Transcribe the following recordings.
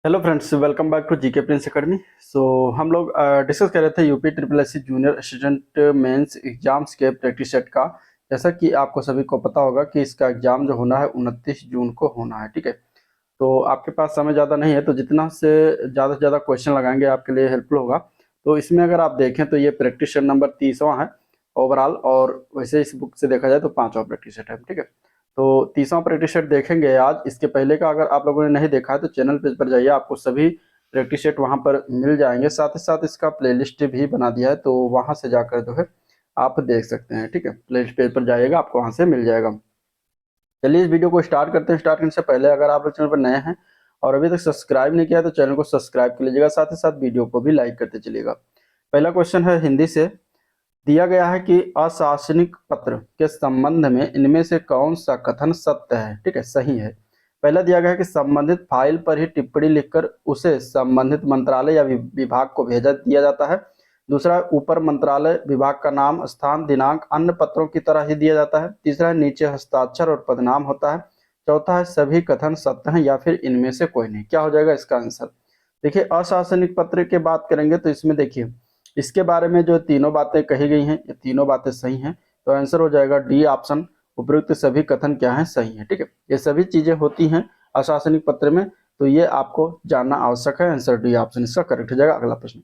Hello friends, welcome back to GK Prince Academy. हम लोग discuss कर रहे थे UP triple S C junior assistant mains exams के प्रैक्टिस सेट का। जैसा कि आपको सभी को पता होगा कि इसका एग्जाम जो होना है 29 जून को होना है। ठीक है, तो आपके पास समय ज़्यादा नहीं है, तो जितना से ज़्यादा क्वेश्चन लगाएंगे आपके लिए हेल्पफुल होगा। तो इसमें अगर आप देखें तो ये प्रैक्टिस सेट नंबर 30वां है ओवरऑल, और वैसे इस बुक से देखा जाए तो 5वां प्रैक्टिस सेट है। ठीक है, तो 30वां प्रैक्टिस सेट देखेंगे आज। इसके पहले का अगर आप लोगों ने नहीं देखा है तो चैनल पेज पर जाइए, आपको सभी प्रैक्टिस सेट वहाँ पर मिल जाएंगे। साथ ही साथ इसका प्लेलिस्ट भी बना दिया है, तो वहाँ से जाकर जो है आप देख सकते हैं। ठीक है, प्लेलिस्ट पेज पर जाइएगा, आपको वहाँ से मिल जाएगा। चलिए इस वीडियो को स्टार्ट करते हैं। स्टार्ट करने से पहले अगर आप लोग चैनल पर नए हैं और अभी तक सब्सक्राइब नहीं किया तो चैनल को सब्सक्राइब कर लीजिएगा, साथ ही साथ वीडियो को भी लाइक करते चलिएगा। पहला क्वेश्चन है हिंदी से, दिया गया है कि अशासनिक पत्र के संबंध में इनमें से कौन सा कथन सत्य है। ठीक है, सही है। पहला दिया गया है कि संबंधित फाइल पर ही टिप्पणी लिखकर उसे संबंधित मंत्रालय या विभाग को भेजा दिया जाता है। दूसरा, ऊपर मंत्रालय विभाग का नाम, स्थान, दिनांक अन्य पत्रों की तरह ही दिया जाता है। तीसरा है नीचे हस्ताक्षर और पदनाम होता है। चौथा है सभी कथन सत्य हैं या फिर इनमें से कोई नहीं। क्या हो जाएगा इसका आंसर? देखिए, अशासनिक पत्र की बात करेंगे तो इसमें देखिए इसके बारे में जो तीनों बातें कही गई हैं, ये तीनों बातें सही हैं, तो आंसर हो जाएगा डी ऑप्शन। उपयुक्त सभी कथन क्या है? सही है। ठीक है, ये सभी चीजें होती हैं अशासनिक पत्र में, तो ये आपको जानना आवश्यक है। आंसर डी ऑप्शन इसका करेक्ट हो जाएगा। अगला प्रश्न,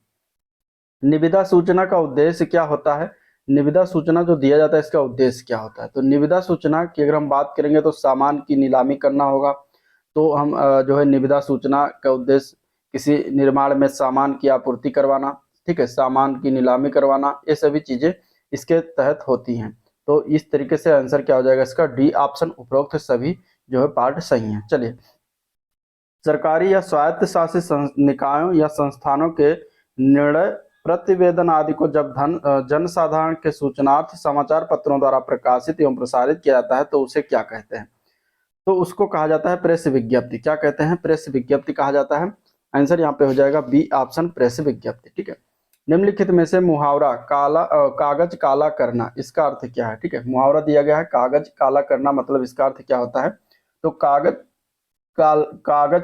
निविदा सूचना का उद्देश्य क्या होता है? निविदा सूचना जो दिया जाता है इसका उद्देश्य क्या होता है? तो निविदा सूचना की अगर हम बात करेंगे तो सामान की नीलामी करना होगा। तो हम जो है निविदा सूचना का उद्देश्य किसी निर्माण में सामान की आपूर्ति करवाना, ठीक है, सामान की नीलामी करवाना, ये सभी चीजें इसके तहत होती हैं। तो इस तरीके से आंसर क्या हो जाएगा इसका? D option. उपरोक्त सभी जो है पार्ट सही है। चलिए, सरकारी या स्वायत्त शासित निकायों या संस्थानों के निर्णय, प्रतिवेदन आदि को जब जन साधारण के सूचनार्थ समाचार पत्रों द्वारा प्रकाशित एवं प्रसारित किया जाता है तो उसे क्या कहते हैं? तो उसको कहा जाता है प्रेस विज्ञप्ति। क्या कहते हैं? प्रेस विज्ञप्ति कहा जाता है। आंसर यहाँ पे हो जाएगा बी ऑप्शन, प्रेस विज्ञप्ति। ठीक है, निम्नलिखित में से मुहावरा कागज काला करना, इसका अर्थ क्या है? ठीक है, मुहावरा दिया गया है कागज काला करना, मतलब इसका अर्थ क्या होता है? तो कागज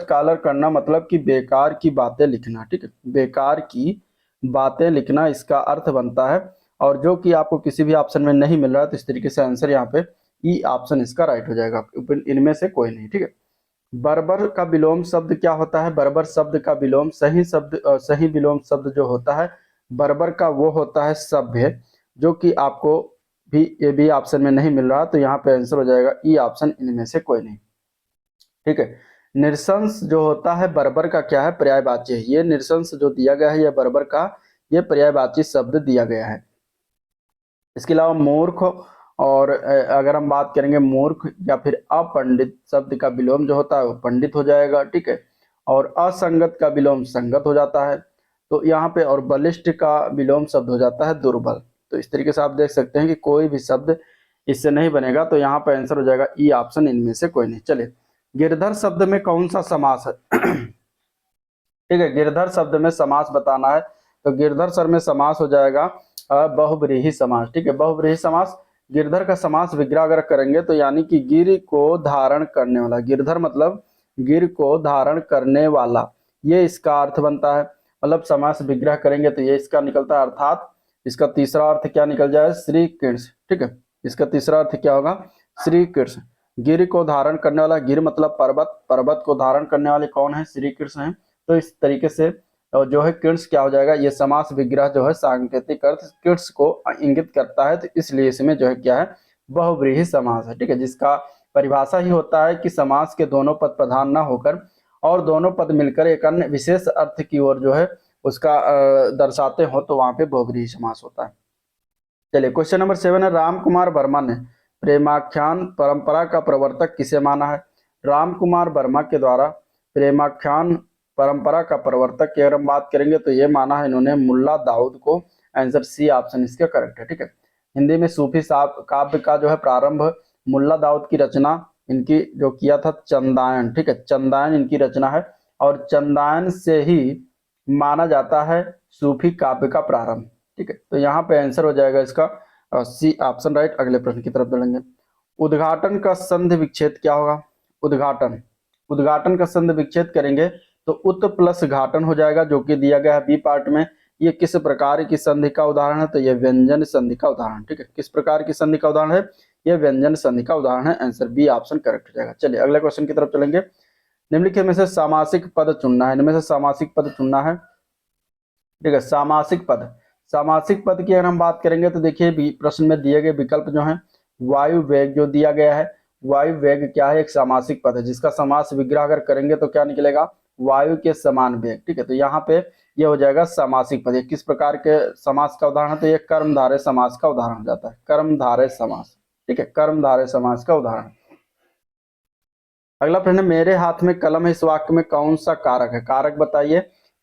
काला करना मतलब कि बेकार की बातें लिखना। ठीक है, बेकार की बातें लिखना इसका अर्थ बनता है। और जो कि आपको किसी भी ऑप्शन में नहीं मिल रहा है, तो इस तरीके से आंसर यहाँ पे ई ऑप्शन इसका राइट हो जाएगा। इनमें से कोई नहीं। ठीक है, बर्बर का विलोम शब्द क्या होता है? बर्बर शब्द का विलोम, सही विलोम शब्द जो होता है बर्बर का, वो होता है सभ्य, जो कि आपको भी ये भी ऑप्शन में नहीं मिल रहा, तो यहाँ पे आंसर हो जाएगा ई ऑप्शन, इनमें से कोई नहीं। ठीक है, निरशंस जो होता है बर्बर का क्या है? पर्यायवाची है। ये निरशंस जो दिया गया है ये बर्बर का ये पर्यायवाची शब्द दिया गया है। इसके अलावा मूर्ख, और अगर हम बात करेंगे मूर्ख या फिर अपंडित शब्द का विलोम जो होता है वो पंडित हो जाएगा। ठीक है, और असंगत का विलोम संगत हो जाता है। तो यहाँ पे और बलिष्ठ का विलोम शब्द हो जाता है दुर्बल। तो इस तरीके से आप देख सकते हैं कि कोई भी शब्द इससे नहीं बनेगा, तो यहाँ पे आंसर हो जाएगा ई ऑप्शन, इनमें से कोई नहीं। चलिए, गिरधर शब्द में कौन सा समास है? ठीक है, गिरधर शब्द में समास बताना है, तो गिरधर सर में समास हो जाएगा बहुब्रीहि समास। ठीक है, बहुब्रीहि समास। गिरधर का समास विग्रह अगर करेंगे तो यानी कि गिर को धारण करने वाला, गिरधर मतलब गिर को धारण करने वाला, ये इसका अर्थ बनता है। मतलब समास विग्रह करेंगे तो ये इसका निकलता है, अर्थात इसका तीसरा अर्थ क्या निकल जाए? श्री कृष्ण। ठीक है, इसका तीसरा अर्थ क्या होगा? श्री कृष्ण। गिर को धारण करने वाला, गिर मतलब पर्वत, पर्वत को धारण करने वाले कौन है? श्री कृष्ण है। तो इस तरीके से जो है कृष्ण क्या हो जाएगा? ये समास विग्रह जो है सांकेतिक अर्थ कृष्ण को इंगित करता है, तो इसलिए इसमें जो है क्या है? बहुव्रीहि समास है। ठीक है, जिसका परिभाषा ही होता है कि समास के दोनों पद प्रधान न होकर और दोनों पद मिलकर एक अन्य विशेष अर्थ की ओर जो है उसका दर्शाते हो, तो वहां पे बहुव्रीहि समास होता है। चलिए, क्वेश्चन नंबर 7 है, राम कुमार वर्मा ने प्रेमाख्यान परंपरा का प्रवर्तक किसे माना है? राम कुमार वर्मा के द्वारा प्रेमाख्यान परंपरा का प्रवर्तक की अगर हम बात करेंगे तो ये माना है इन्होंने मुल्ला दाऊद को। आंसर सी ऑप्शन इसका करेक्ट है। ठीक है, हिंदी में सूफी काव्य का जो है प्रारंभ मुल्ला दाऊद की रचना इनकी जो किया था चंदायन। ठीक है, चंदायन इनकी रचना है, और चंदायन से ही माना जाता है सूफी काव्य का प्रारंभ। ठीक है, तो यहाँ पे आंसर हो जाएगा इसका सी ऑप्शन राइट। अगले प्रश्न की तरफ बढ़ेंगे। उद्घाटन का संधि विच्छेद क्या होगा? उद्घाटन, उद्घाटन का संधि विच्छेद करेंगे तो उत प्लस घाटन हो जाएगा जो कि दिया गया है बी पार्ट में। ये किस प्रकार की संधि का उदाहरण है? तो ये व्यंजन संधि का उदाहरण। ठीक है, किस प्रकार की संधि का उदाहरण है? ये व्यंजन संधि का उदाहरण है। आंसर बी ऑप्शन करेक्ट हो जाएगा। चलिए अगले क्वेश्चन की तरफ चलेंगे। निम्नलिखित में से सामासिक पद चुनना है। इनमें से सामासिक पद चुनना है। ठीक है, सामासिक पद। सामासिक पद की अगर हम बात करेंगे तो देखिए प्रश्न में दिए गए विकल्प जो है, वायु वेग जो दिया गया है, वायु वेग क्या है? एक सामासिक पद है जिसका समास विग्रह अगर करेंगे तो क्या निकलेगा? वायु के समान वेग। ठीक है, तो यहाँ पे ये हो जाएगा सामासिक पद। किस प्रकार के समास का उदाहरण है? तो ये कर्मधारय समास का उदाहरण हो जाता है, कर्मधारय समास। ठीक है, कर्मधारय समास का उदाहरण। अगला प्रश्न, मेरे हाथ में कलम है, इस वाक्य में कौन सा कारक है? कारक बताइए।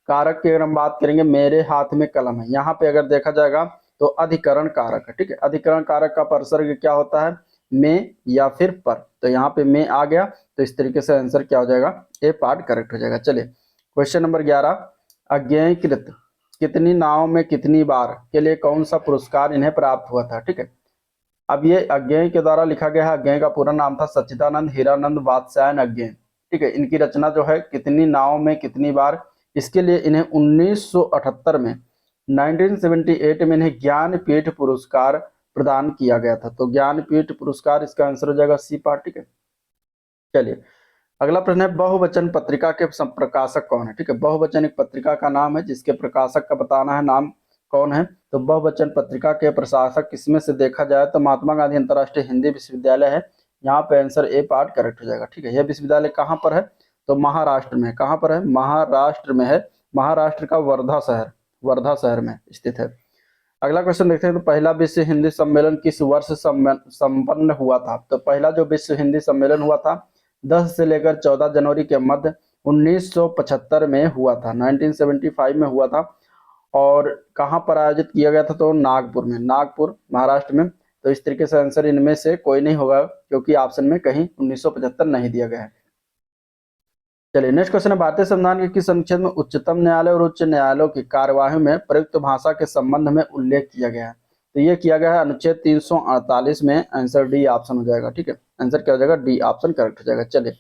कारक की अगर हम बात करेंगे, मेरे हाथ में कलम है, यहाँ पे अगर देखा जाएगा तो अधिकरण कारक है। ठीक है, अधिकरण कारक का परसर्ग क्या होता है? में या फिर पर। तो यहाँ पे में आ गया, तो इस तरीके से आंसर क्या हो जाएगा? ए पार्ट करेक्ट हो जाएगा। चलिए क्वेश्चन नंबर 11, अज्ञेयकृत कितनी नाव में कितनी बार के लिए कौन सा पुरस्कार इन्हें प्राप्त हुआ था? ठीक है, अब ये अज्ञेय के द्वारा लिखा गया है। अज्ञेय का पूरा नाम था सच्चिदानंद हीरानंद वात्स्यायन अज्ञेय। ठीक है, इनकी रचना जो है कितनी नाव में कितनी बार, इसके लिए इन्हें 1978 में 1978 में इन्हें ज्ञानपीठ पुरस्कार प्रदान किया गया था। तो ज्ञानपीठ पुरस्कार इसका आंसर हो जाएगा सी पार्ट। ठीक है, चलिए अगला प्रश्न है, बहुवचन पत्रिका के प्रकाशक कौन है? ठीक है, बहुवचन एक पत्रिका का नाम है जिसके प्रकाशक का बताना है, नाम कौन है? तो बहुवचन पत्रिका के प्रशासक किसमें से देखा जाए तो महात्मा गांधी अंतर्राष्ट्रीय हिंदी विश्वविद्यालय है। यहाँ पे आंसर ए पार्ट करेक्ट हो जाएगा। ठीक है, यह विश्वविद्यालय कहाँ पर है? तो महाराष्ट्र में। कहाँ पर है? महाराष्ट्र में है। महाराष्ट्र का वर्धा शहर में स्थित है। अगला क्वेश्चन देखते हैं, तो पहला विश्व हिंदी सम्मेलन किस वर्ष संपन्न हुआ था? तो पहला जो विश्व हिंदी सम्मेलन हुआ था 10 से लेकर 14 जनवरी के मध्य 1975 में हुआ था, 1975 में हुआ था। और कहाँ पर आयोजित किया गया था? तो नागपुर में, नागपुर महाराष्ट्र में। तो इस तरीके से आंसर इनमें से कोई नहीं होगा क्योंकि ऑप्शन में कहीं 1975 नहीं दिया गया है। चलिए नेक्स्ट क्वेश्चन है, भारतीय संविधान के किस अनुच्छेद में उच्चतम न्यायालय और उच्च न्यायालयों की कार्यवाही में प्रयुक्त भाषा के संबंध में उल्लेख किया गया है? तो ये किया गया है अनुच्छेद 348 में। आंसर डी ऑप्शन हो जाएगा। ठीक है, आंसर क्या हो जाएगा? डी ऑप्शन करेक्ट हो जाएगा। चलिए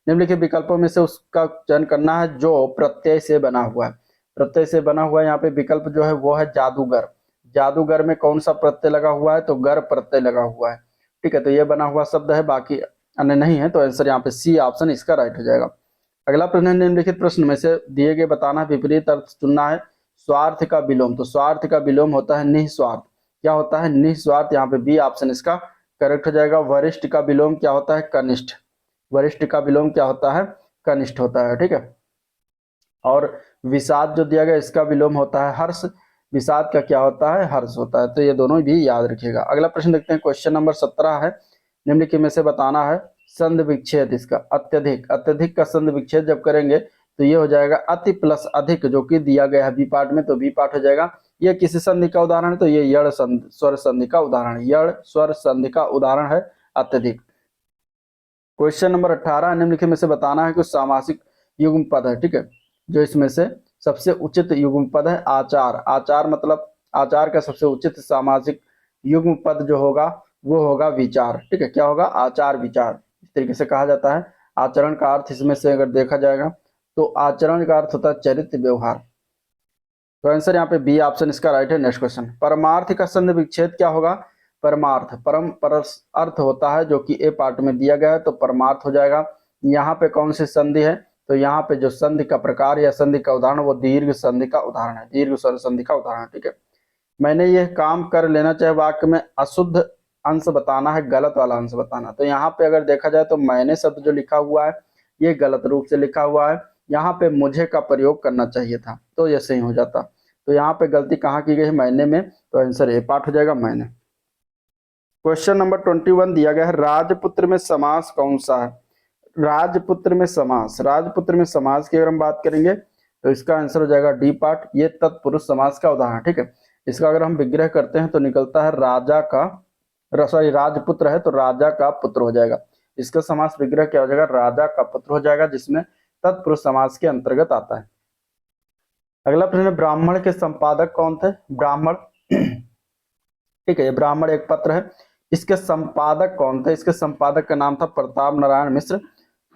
निम्नलिखित विकल्पों में से उसका चयन करना है जो प्रत्यय से बना हुआ है। प्रत्यय से बना हुआ यहाँ पे विकल्प जो है वो है जादूगर। जादूगर में कौन सा प्रत्यय लगा हुआ है? तो गर प्रत्यय लगा हुआ है। ठीक है, तो ये बना हुआ शब्द है, बाकी अन्य नहीं है। तो आंसर यहाँ पे सी ऑप्शन इसका राइट हो जाएगा। अगला प्रश्न है, निम्नलिखित प्रश्न में से दिए गए बताना, विपरीत अर्थ चुनना है। स्वार्थ का विलोम, तो स्वार्थ का विलोम होता है निस्वार्थ। क्या होता है? निस्वार्थ। यहाँ पे बी ऑप्शन इसका करेक्ट हो जाएगा। वरिष्ठ का विलोम क्या होता है? कनिष्ठ। वरिष्ठ का विलोम क्या होता है? कनिष्ठ होता है। ठीक है, और विषाद जो दिया गया इसका विलोम होता है हर्ष। विषाद का क्या होता है? हर्ष होता है। तो ये दोनों भी याद रखिएगा। अगला प्रश्न देखते हैं, क्वेश्चन नंबर 17 है, निम्नलिखित में से बताना है संध विच्छेद इसका। अत्यधिक, अत्यधिक का संध विच्छेद जब करेंगे तो ये हो जाएगा अति प्लस अधिक, जो कि दिया गया है बी पार्ट में। तो बी पार्ट हो जाएगा। ये किसी संधि का उदाहरण है? तो ये यड़ स्वर संधि का उदाहरण है। यड़ स्वर संधि का उदाहरण है अत्यधिक। क्वेश्चन नंबर 18, निम्नलिखित में से बताना है कि सामासिक युग्म पद है। ठीक है, जो इसमें से सबसे उचित युग्म पद है आचार। आचार मतलब आचार का सबसे उचित सामाजिक युग्म पद जो होगा वो होगा विचार। ठीक है, क्या होगा? आचार विचार, इस तरीके से कहा जाता है। आचरण का अर्थ इसमें से अगर देखा जाएगा तो आचरण का अर्थ होता है चरित्र व्यवहार। तो आंसर यहाँ पे बी ऑप्शन इसका राइट है। नेक्स्ट क्वेश्चन, परमार्थ का संधि विच्छेद क्या होगा? परमार्थ, परम पर अर्थ होता है जो कि ए पार्ट में दिया गया है, तो परमार्थ हो जाएगा। यहाँ पे कौन सी संधि है? तो यहाँ पे जो संधि का प्रकार या संधि का उदाहरण वो दीर्घ संधि का उदाहरण है, दीर्घ स्वर संधि का उदाहरण। ठीक है, मैंने यह काम कर लेना, चाहे वाक्य में अशुद्ध अंश बताना है, गलत वाला अंश बताना। तो यहाँ पे अगर देखा जाए तो मैंने शब्द जो लिखा हुआ है ये गलत रूप से लिखा हुआ है। यहाँ पे मुझे का प्रयोग करना चाहिए था, तो ये सही हो जाता। तो यहाँ पे गलती कहाँ की गई है? मैंने में। तो आंसर ए पार्ट हो जाएगा, मैंने। क्वेश्चन नंबर 21 दिया गया है, राजपुत्र में समास कौन सा है? राजपुत्र में समास, राजपुत्र में समास की अगर हम बात करेंगे तो इसका आंसर हो जाएगा डी पार्ट। ये तत्पुरुष समास का उदाहरण। ठीक है, इसका अगर हम विग्रह करते हैं तो निकलता है राजा का, सॉरी राजपुत्र है तो राजा का पुत्र हो जाएगा। इसका समास विग्रह क्या हो जाएगा? राजा का पुत्र हो जाएगा, जिसमें तत्पुरुष समास के अंतर्गत आता है। अगला प्रश्न, ब्राह्मण के संपादक कौन थे? ब्राह्मण, ठीक है, ये ब्राह्मण एक पत्र है, इसके संपादक कौन थे? इसके संपादक का नाम था प्रताप नारायण मिश्र।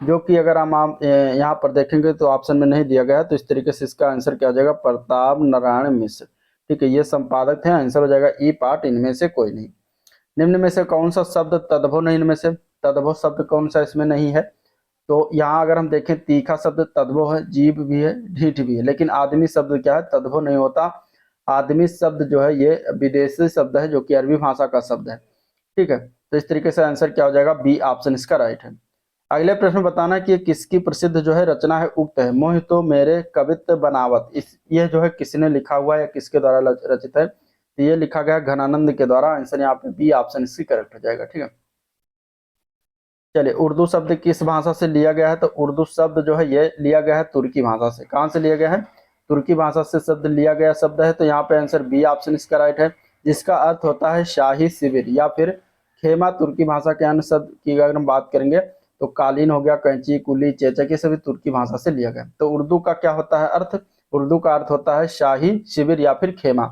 जो कि अगर हम आप यहाँ पर देखेंगे तो ऑप्शन में नहीं दिया गया है, तो इस तरीके से इसका आंसर क्या हो जाएगा, प्रताप नारायण मिश्र। ठीक है, ये संपादक थे, आंसर हो जाएगा ई पार्ट, इनमें से कोई नहीं। निम्न में से कौन सा शब्द तद्भव नहीं, इनमें से तद्भव शब्द कौन सा इसमें नहीं है। तो यहाँ अगर हम देखें तीखा शब्द तद्भव है, जीभ भी है, ढीठ भी है, लेकिन आदमी शब्द क्या है, तद्भव नहीं होता। आदमी शब्द जो है ये विदेशी शब्द है, जो कि अरबी भाषा का शब्द है। ठीक है, तो इस तरीके से आंसर क्या हो जाएगा, बी ऑप्शन इसका राइट है। अगले प्रश्न में बताना है कि ये किसकी प्रसिद्ध जो है रचना है, उक्त है मोहि तो मेरे कवित्व बनावत। इस ये जो है किसने लिखा हुआ है या किसके द्वारा रचित है, तो ये लिखा गया घनानंद के द्वारा। आंसर यहाँ पे बी ऑप्शन इसकी करेक्ट हो जाएगा। ठीक है, चलिए उर्दू शब्द किस भाषा से लिया गया है, तो उर्दू शब्द जो है ये लिया गया है तुर्की भाषा से। कहाँ से लिया गया है, तुर्की भाषा से शब्द लिया गया शब्द है, तो यहाँ पे आंसर बी ऑप्शन इसका राइट है, जिसका अर्थ होता है शाही शिविर या फिर खेमा। तुर्की भाषा के अन्य शब्द की अगर हम बात करेंगे तो कालीन हो गया, कैंची, कुली, चेचक, ये सभी तुर्की भाषा से लिया गया। तो उर्दू का क्या होता है अर्थ, उर्दू का अर्थ होता है शाही शिविर या फिर खेमा।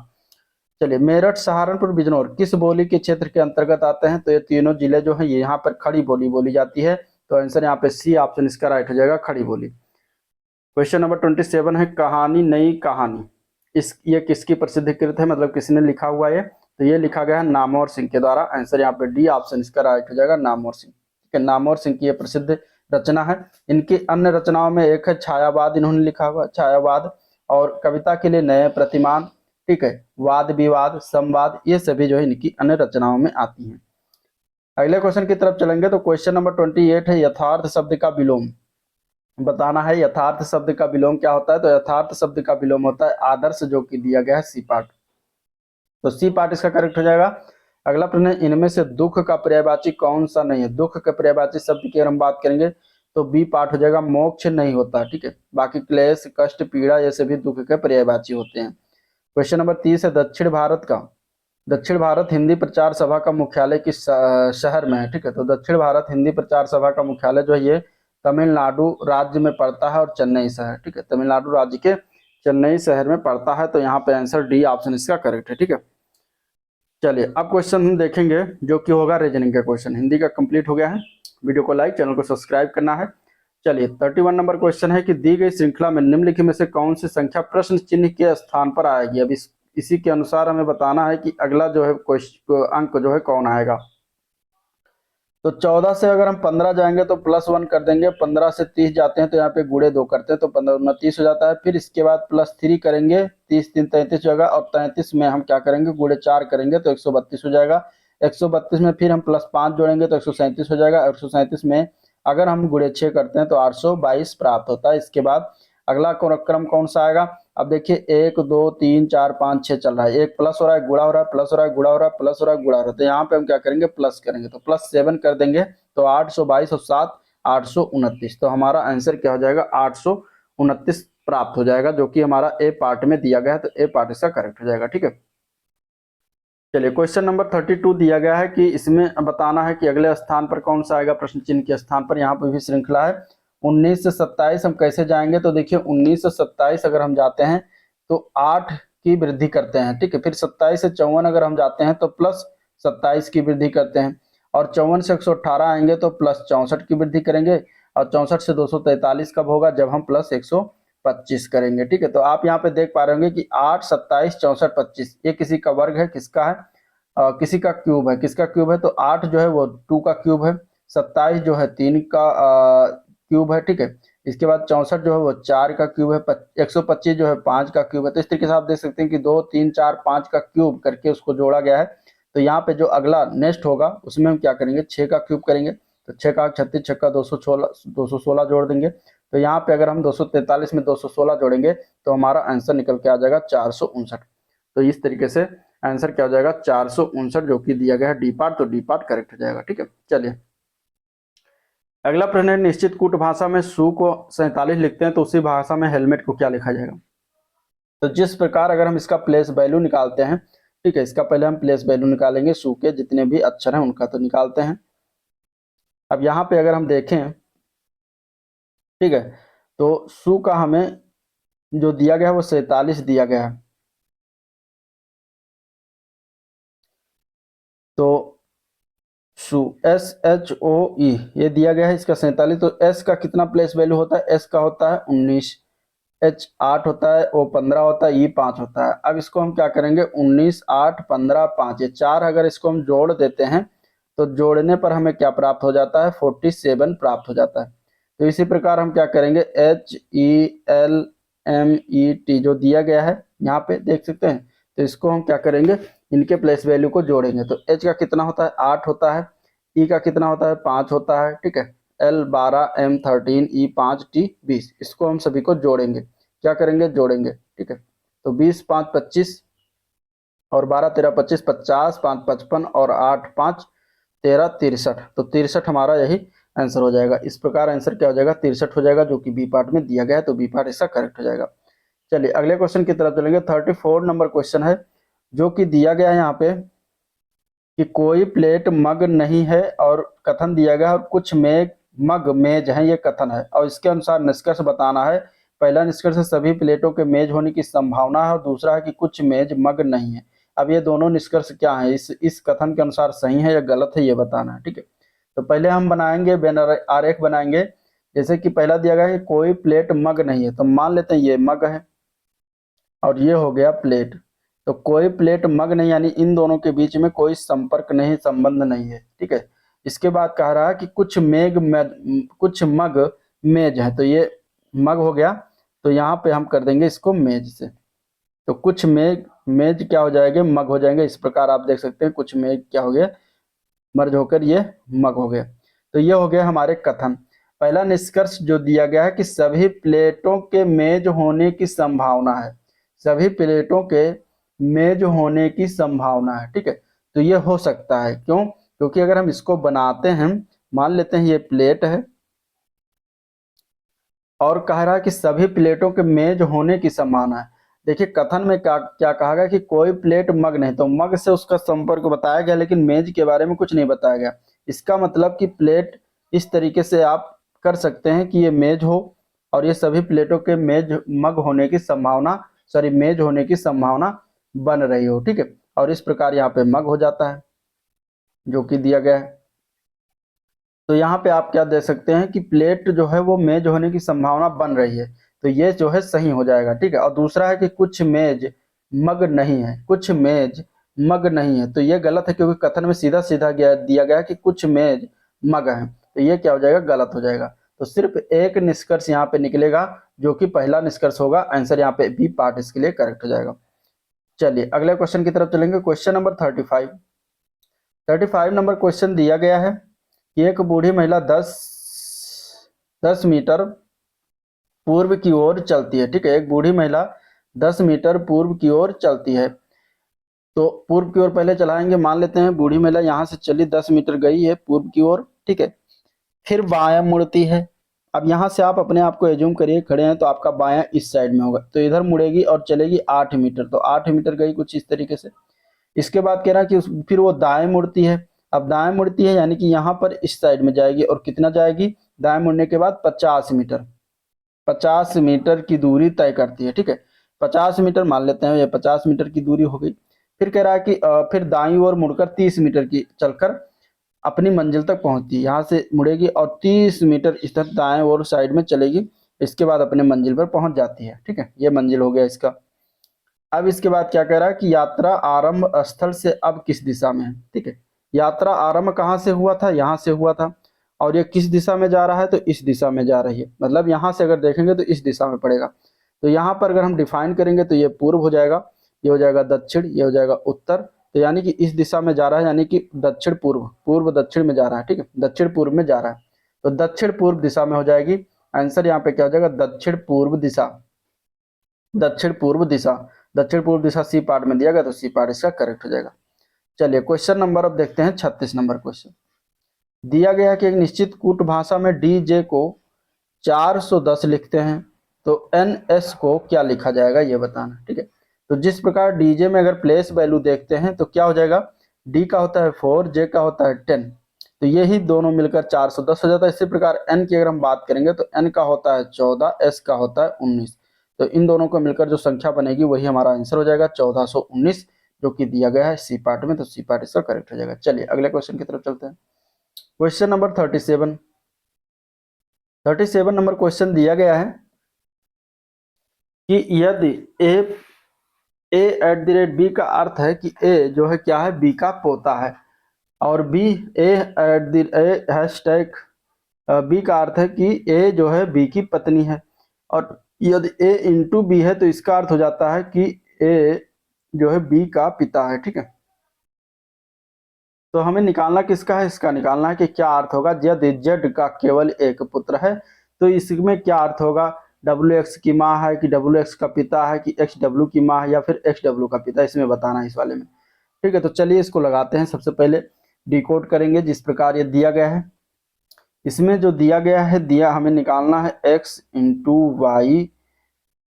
चलिए मेरठ, सहारनपुर, बिजनौर किस बोली के क्षेत्र के अंतर्गत आते हैं, तो ये तीनों जिले जो हैं ये यहाँ पर खड़ी बोली बोली जाती है। तो आंसर यहाँ पे सी ऑप्शन इसका राइट हो जाएगा, खड़ी बोली। क्वेश्चन नंबर 27 है कहानी नई कहानी। ये किसकी प्रसिद्ध कृत है, मतलब किसने लिखा हुआ है, तो ये लिखा गया है नामवर सिंह के द्वारा। आंसर यहाँ पे डी ऑप्शन इसका राइट हो जाएगा, नामवर सिंह। ठीक है, नामवर सिंह की ये प्रसिद्ध रचना है। इनकी अन्य रचनाओं में एक है छायावाद, इन्होंने लिखा हुआ छायावाद, और कविता के लिए नए प्रतिमान। ठीक है, वाद विवाद, संवाद, ये सभी जो है इनकी अन्य रचनाओं में आती हैं। अगले क्वेश्चन की तरफ चलेंगे, तो क्वेश्चन नंबर 28 है यथार्थ शब्द का विलोम। बताना है यथार्थ शब्द का विलोम क्या होता है, तो यथार्थ शब्द का विलोम होता है आदर्श, जो कि दिया गया है सी पार्ट। तो सी पार्ट इसका करेक्ट हो जाएगा। अगला प्रश्न है इनमें से दुख का पर्यायवाची कौन सा नहीं है। दुख के पर्यायवाची शब्द की अगर हम बात करेंगे तो बी पार्ट हो जाएगा, मोक्ष नहीं होता। ठीक है, बाकी क्लेश, कष्ट, पीड़ा, ये सभी दुख के पर्यायवाची होते हैं। क्वेश्चन नंबर 30 है दक्षिण भारत का, दक्षिण भारत हिंदी प्रचार सभा का मुख्यालय किस शहर में है। ठीक है, तो दक्षिण भारत हिंदी प्रचार सभा का मुख्यालय जो है ये तमिलनाडु राज्य में पड़ता है और चेन्नई शहर। ठीक है, तमिलनाडु राज्य के चेन्नई शहर में पड़ता है, तो यहाँ पे आंसर डी ऑप्शन इसका करेक्ट है। ठीक है, चलिए अब क्वेश्चन हम देखेंगे जो कि होगा रीजनिंग का क्वेश्चन। हिंदी का कंप्लीट हो गया है, वीडियो को लाइक, चैनल को सब्सक्राइब करना है। चलिए 31 नंबर क्वेश्चन है कि दी गई श्रृंखला में निम्नलिखित में से कौन सी संख्या प्रश्न चिन्ह के स्थान पर आएगी। अब इसी के अनुसार हमें बताना है कि अगला जो है अंक जो है कौन आएगा। तो 14 से अगर हम 15 जाएंगे तो +1 कर देंगे, 15 से 30 जाते हैं तो यहाँ पे गुणे 2 करते हैं तो 15 29 हो जाता है। फिर इसके बाद +3 करेंगे, 30 3 33 हो जाएगा, और 33 में हम क्या करेंगे, गुणे 4 करेंगे तो 132 हो जाएगा। 132 में फिर हम +5 जोड़ेंगे तो 137 हो जाएगा। 137 में अगर हम गुणे 6 करते हैं तो 822 प्राप्त होता है। इसके बाद अगला क्रम कौन सा आएगा, अब देखिए 1 2 3 4 5 6 चल रहा है, एक प्लस हो रहा है, गुणा हो रहा है, प्लस हो रहा है, गुणा हो रहा है, प्लस हो रहा है, गुणा हो रहा है, तो यहाँ पे हम क्या करेंगे, प्लस करेंगे, तो +7 कर देंगे तो 822 और 7 829। तो हमारा आंसर क्या हो जाएगा, 829 प्राप्त हो जाएगा, जो कि हमारा ए पार्ट में दिया गया है, तो ए पार्ट इसका करेक्ट हो जाएगा। ठीक है, चलिए क्वेश्चन नंबर 32 दिया गया है कि इसमें बताना है कि अगले स्थान पर कौन सा आएगा, प्रश्न चिन्ह के स्थान पर। यहाँ पर भी श्रृंखला है 19 से 27 हम कैसे जाएंगे, तो देखिए 19 से 27 अगर हम जाते हैं तो 8 की वृद्धि करते हैं। ठीक है, फिर 27 से 54 अगर हम जाते हैं तो +27 की वृद्धि करते हैं, और 54 से 118 आएंगे तो +64 की वृद्धि करेंगे, और 64 से 243 कब होगा, जब हम +125 करेंगे। ठीक है, तो आप यहाँ पे देख पा रहे होंगे कि 8 27 64 25 ये किसी का वर्ग है, किसका है, किसी का क्यूब है। किसका क्यूब है, तो 8 जो है वो 2 का क्यूब है, 27 जो है 3 का क्यूब है। ठीक है, इसके बाद 64 जो है वो 4 का क्यूब है, 125 जो है 5 का क्यूब है। तो इस तरीके से आप देख सकते हैं कि 2 3 4 5 का क्यूब करके उसको जोड़ा गया है। तो यहाँ पे जो अगला नेक्स्ट होगा उसमें हम क्या करेंगे, 6 का क्यूब करेंगे, तो 6 का 36, 6 का 216 जोड़ देंगे। तो यहाँ पे अगर हम 243 में 216 जोड़ेंगे तो हमारा आंसर निकल के आ जाएगा 459। तो इस तरीके से आंसर क्या हो जाएगा, 459, जो कि दिया गया है डी पार्ट, तो डी पार्ट करेक्ट हो जाएगा। ठीक है, चलिए अगला प्रश्न है निश्चित कूट भाषा में सू को 47 लिखते हैं तो उसी भाषा में हेलमेट को क्या लिखा जाएगा। तो जिस प्रकार अगर हम इसका प्लेस वैल्यू निकालते हैं, ठीक है, इसका पहले हम प्लेस वैल्यू निकालेंगे, सू के जितने भी अक्षर हैं उनका तो निकालते हैं। अब यहाँ पे अगर हम देखें, ठीक है, तो सू का हमें जो दिया गया है वो 47 दिया गया है। तो SHOE ये दिया गया है, इसका 47। तो S का कितना प्लेस वैल्यू होता है? S का होता है 19, H 8 होता है, O 15 होता है, E 5 होता है। अब इसको हम क्या करेंगे? 19, 8, 15, 5, ये चार अगर इसको हम जोड़ देते हैं तो जोड़ने पर हमें क्या प्राप्त हो जाता है? 47 प्राप्त हो जाता है। तो इसी प्रकार हम क्या करेंगे? HELMET जो दिया गया है यहाँ पे देख सकते हैं, तो इसको हम क्या करेंगे? इनके प्लेस वैल्यू को जोड़ेंगे। तो H का कितना होता है? 8 होता है, E का कितना होता है? 5 होता है, ठीक है। L 12, M 13, E 5, T 20, इसको हम सभी को जोड़ेंगे। क्या करेंगे? जोड़ेंगे, ठीक है। तो 20 5 25 और 12 13 25, 50, 5 55 और 8 5 13 63। तो 63 हमारा यही आंसर हो जाएगा। इस प्रकार आंसर क्या हो जाएगा? 63 हो जाएगा, जो कि बी पार्ट में दिया गया है, तो बी पार्ट इसका करेक्ट हो जाएगा। चलिए अगले क्वेश्चन की तरफ चलेंगे। 34 नंबर क्वेश्चन है, जो कि दिया गया है यहाँ पे कि कोई प्लेट मग नहीं है और कथन दिया गया है, और कुछ मग मेज है, ये कथन है। और इसके अनुसार निष्कर्ष बताना है। पहला निष्कर्ष है सभी प्लेटों के मेज होने की संभावना है, और दूसरा है कि कुछ मेज मग नहीं है। अब ये दोनों निष्कर्ष क्या है, इस कथन के अनुसार सही है या गलत है, ये बताना है, ठीक है। तो पहले हम बनाएंगे आरेख बनाएंगे। जैसे कि पहला दिया गया है कि कोई प्लेट मग नहीं है, तो मान लेते हैं ये मग है और ये हो गया प्लेट। तो कोई प्लेट मग नहीं, यानी इन दोनों के बीच में कोई संपर्क नहीं, संबंध नहीं है, ठीक है। इसके बाद कह रहा है कि कुछ मग मेज है, तो ये मग हो गया, तो यहाँ पे हम कर देंगे इसको मेज से। तो कुछ मेज क्या हो जाएंगे? मग हो जाएंगे। इस प्रकार आप देख सकते हैं कुछ मेज क्या हो गया? मर्ज होकर ये मग हो गया। तो ये हो गया हमारे कथन। पहला निष्कर्ष जो दिया गया है कि सभी प्लेटों के मेज होने की संभावना है, सभी प्लेटों के मेज होने की संभावना है, ठीक है। तो ये हो सकता है, क्यों? क्योंकि अगर हम इसको बनाते हैं, मान लेते हैं ये प्लेट है और कह रहा है कि सभी प्लेटों के मेज होने की संभावना है। देखिए कथन में क्या क्या कहा गया कि कोई प्लेट मग नहीं, तो मग से उसका संपर्क बताया गया, लेकिन मेज के बारे में कुछ नहीं बताया गया। इसका मतलब कि प्लेट इस तरीके से आप कर सकते हैं कि ये मेज हो और ये सभी प्लेटों के मग होने की संभावना, सॉरी मेज होने की संभावना बन रही हो, ठीक है। और इस प्रकार यहाँ पे मग हो जाता है जो कि दिया गया है। तो यहाँ पे आप क्या दे सकते हैं कि प्लेट जो है वो मेज होने की संभावना बन रही है, तो ये जो है सही हो जाएगा, ठीक है। और दूसरा है कि कुछ मेज मग नहीं है, कुछ मेज मग नहीं है, तो ये गलत है, क्योंकि कथन में सीधा सीधा दिया गया कि कुछ मेज मग है, तो ये क्या हो जाएगा? गलत हो जाएगा। तो सिर्फ एक निष्कर्ष यहाँ पे निकलेगा, जो कि पहला निष्कर्ष होगा। आंसर यहाँ पे बी पार्ट इसके लिए करेक्ट हो जाएगा। चलिए अगले क्वेश्चन की तरफ चलेंगे। क्वेश्चन नंबर 35 नंबर क्वेश्चन दिया गया है कि एक बूढ़ी महिला 10 मीटर पूर्व की ओर चलती है, ठीक है। एक बूढ़ी महिला 10 मीटर पूर्व की ओर चलती है। तो पूर्व की ओर पहले चलाएंगे। मान लेते हैं बूढ़ी महिला यहाँ से चली, 10 मीटर गई है पूर्व की ओर, ठीक है। फिर बायां मुड़ती है। अब यहाँ से आप अपने आप को एज्यूम करिए खड़े हैं, तो आपका बायां इस साइड में होगा, तो इधर मुड़ेगी और चलेगी 8 मीटर, तो 8 मीटर गई कुछ इस तरीके से। इसके बाद कह रहा है कि फिर वो दाएं मुड़ती है। अब दाएं मुड़ती है यानी कि यहाँ पर इस साइड में जाएगी, और कितना जाएगी? दाएं मुड़ने के बाद 50 मीटर, 50 मीटर की दूरी तय करती है, ठीक है। 50 मीटर मान लेते हैं, ये 50 मीटर की दूरी हो गई। फिर कह रहा है कि फिर दाईं ओर मुड़कर 30 मीटर की चलकर अपनी मंजिल तक पहुंचती है। यहाँ से मुड़ेगी और 30 मीटर इस तरफ दाएं ओर साइड में चलेगी, इसके बाद अपने मंजिल पर पहुंच जाती है, ठीक है। ये मंजिल हो गया इसका। अब इसके बाद क्या कह रहा है कि यात्रा आरंभ स्थल से अब किस दिशा में है, ठीक है। यात्रा आरंभ कहाँ से हुआ था? यहाँ से हुआ था, और ये किस दिशा में जा रहा है? तो इस दिशा में जा रही है, मतलब यहाँ से अगर देखेंगे तो इस दिशा में पड़ेगा। तो यहाँ पर अगर हम डिफाइन करेंगे तो ये पूर्व हो जाएगा, ये हो जाएगा दक्षिण, ये हो जाएगा उत्तर। तो यानी कि इस दिशा में जा रहा है, यानी कि दक्षिण पूर्व, पूर्व दक्षिण में जा रहा है, ठीक है। दक्षिण पूर्व में जा रहा है, तो दक्षिण पूर्व दिशा में हो जाएगी। आंसर यहाँ पे क्या हो जाएगा? दक्षिण पूर्व दिशा, दक्षिण पूर्व दिशा। दक्षिण पूर्व दिशा सी पार्ट में दिया गया, तो सी पार्ट इसका करेक्ट हो जाएगा। चलिए क्वेश्चन नंबर अब देखते हैं 36 नंबर क्वेश्चन। दिया गया है कि एक निश्चित कूट भाषा में डी जे को 410 लिखते हैं, तो एन एस को क्या लिखा जाएगा ये बताना, ठीक है। तो जिस प्रकार डीजे में अगर प्लेस वैल्यू देखते हैं तो क्या हो जाएगा? डी का होता है 4, जे का होता है 10, तो ये ही दोनों मिलकर 410 हो जाता है। इसी प्रकार एन की अगर हम बात करेंगे तो एन का होता है 14, एस का होता है 19, तो इन दोनों को मिलकर जो संख्या बनेगी वही हमारा आंसर हो जाएगा 1419, जो कि दिया गया है सी पार्ट में, तो सी पार्ट इसका करेक्ट हो जाएगा। चलिए अगले क्वेश्चन की तरफ चलते हैं। क्वेश्चन नंबर 37 नंबर क्वेश्चन दिया गया है कि यदि ए एट द रेट बी का अर्थ है कि ए जो है क्या है, बी का पोता है, और B A at the hashtag B का अर्थ है कि ए जो है बी की पत्नी है, और यदि ए इंटू बी है तो इसका अर्थ हो जाता है कि ए जो है बी का पिता है। ठीक है, तो हमें निकालना किसका है, इसका निकालना है कि क्या अर्थ होगा यदि जेड का केवल एक पुत्र है। तो इसमें क्या अर्थ होगा, डब्ल्यू एक्स की माँ है कि डब्ल्यू एक्स का पिता है कि एक्स डब्ल्यू की माँ है या फिर एक्स डब्ल्यू का पिता, इसमें बताना है इस वाले में। ठीक है, तो चलिए इसको लगाते हैं। सबसे पहले डिकोड करेंगे जिस प्रकार ये दिया गया है। इसमें जो दिया गया है, दिया हमें निकालना है x into Y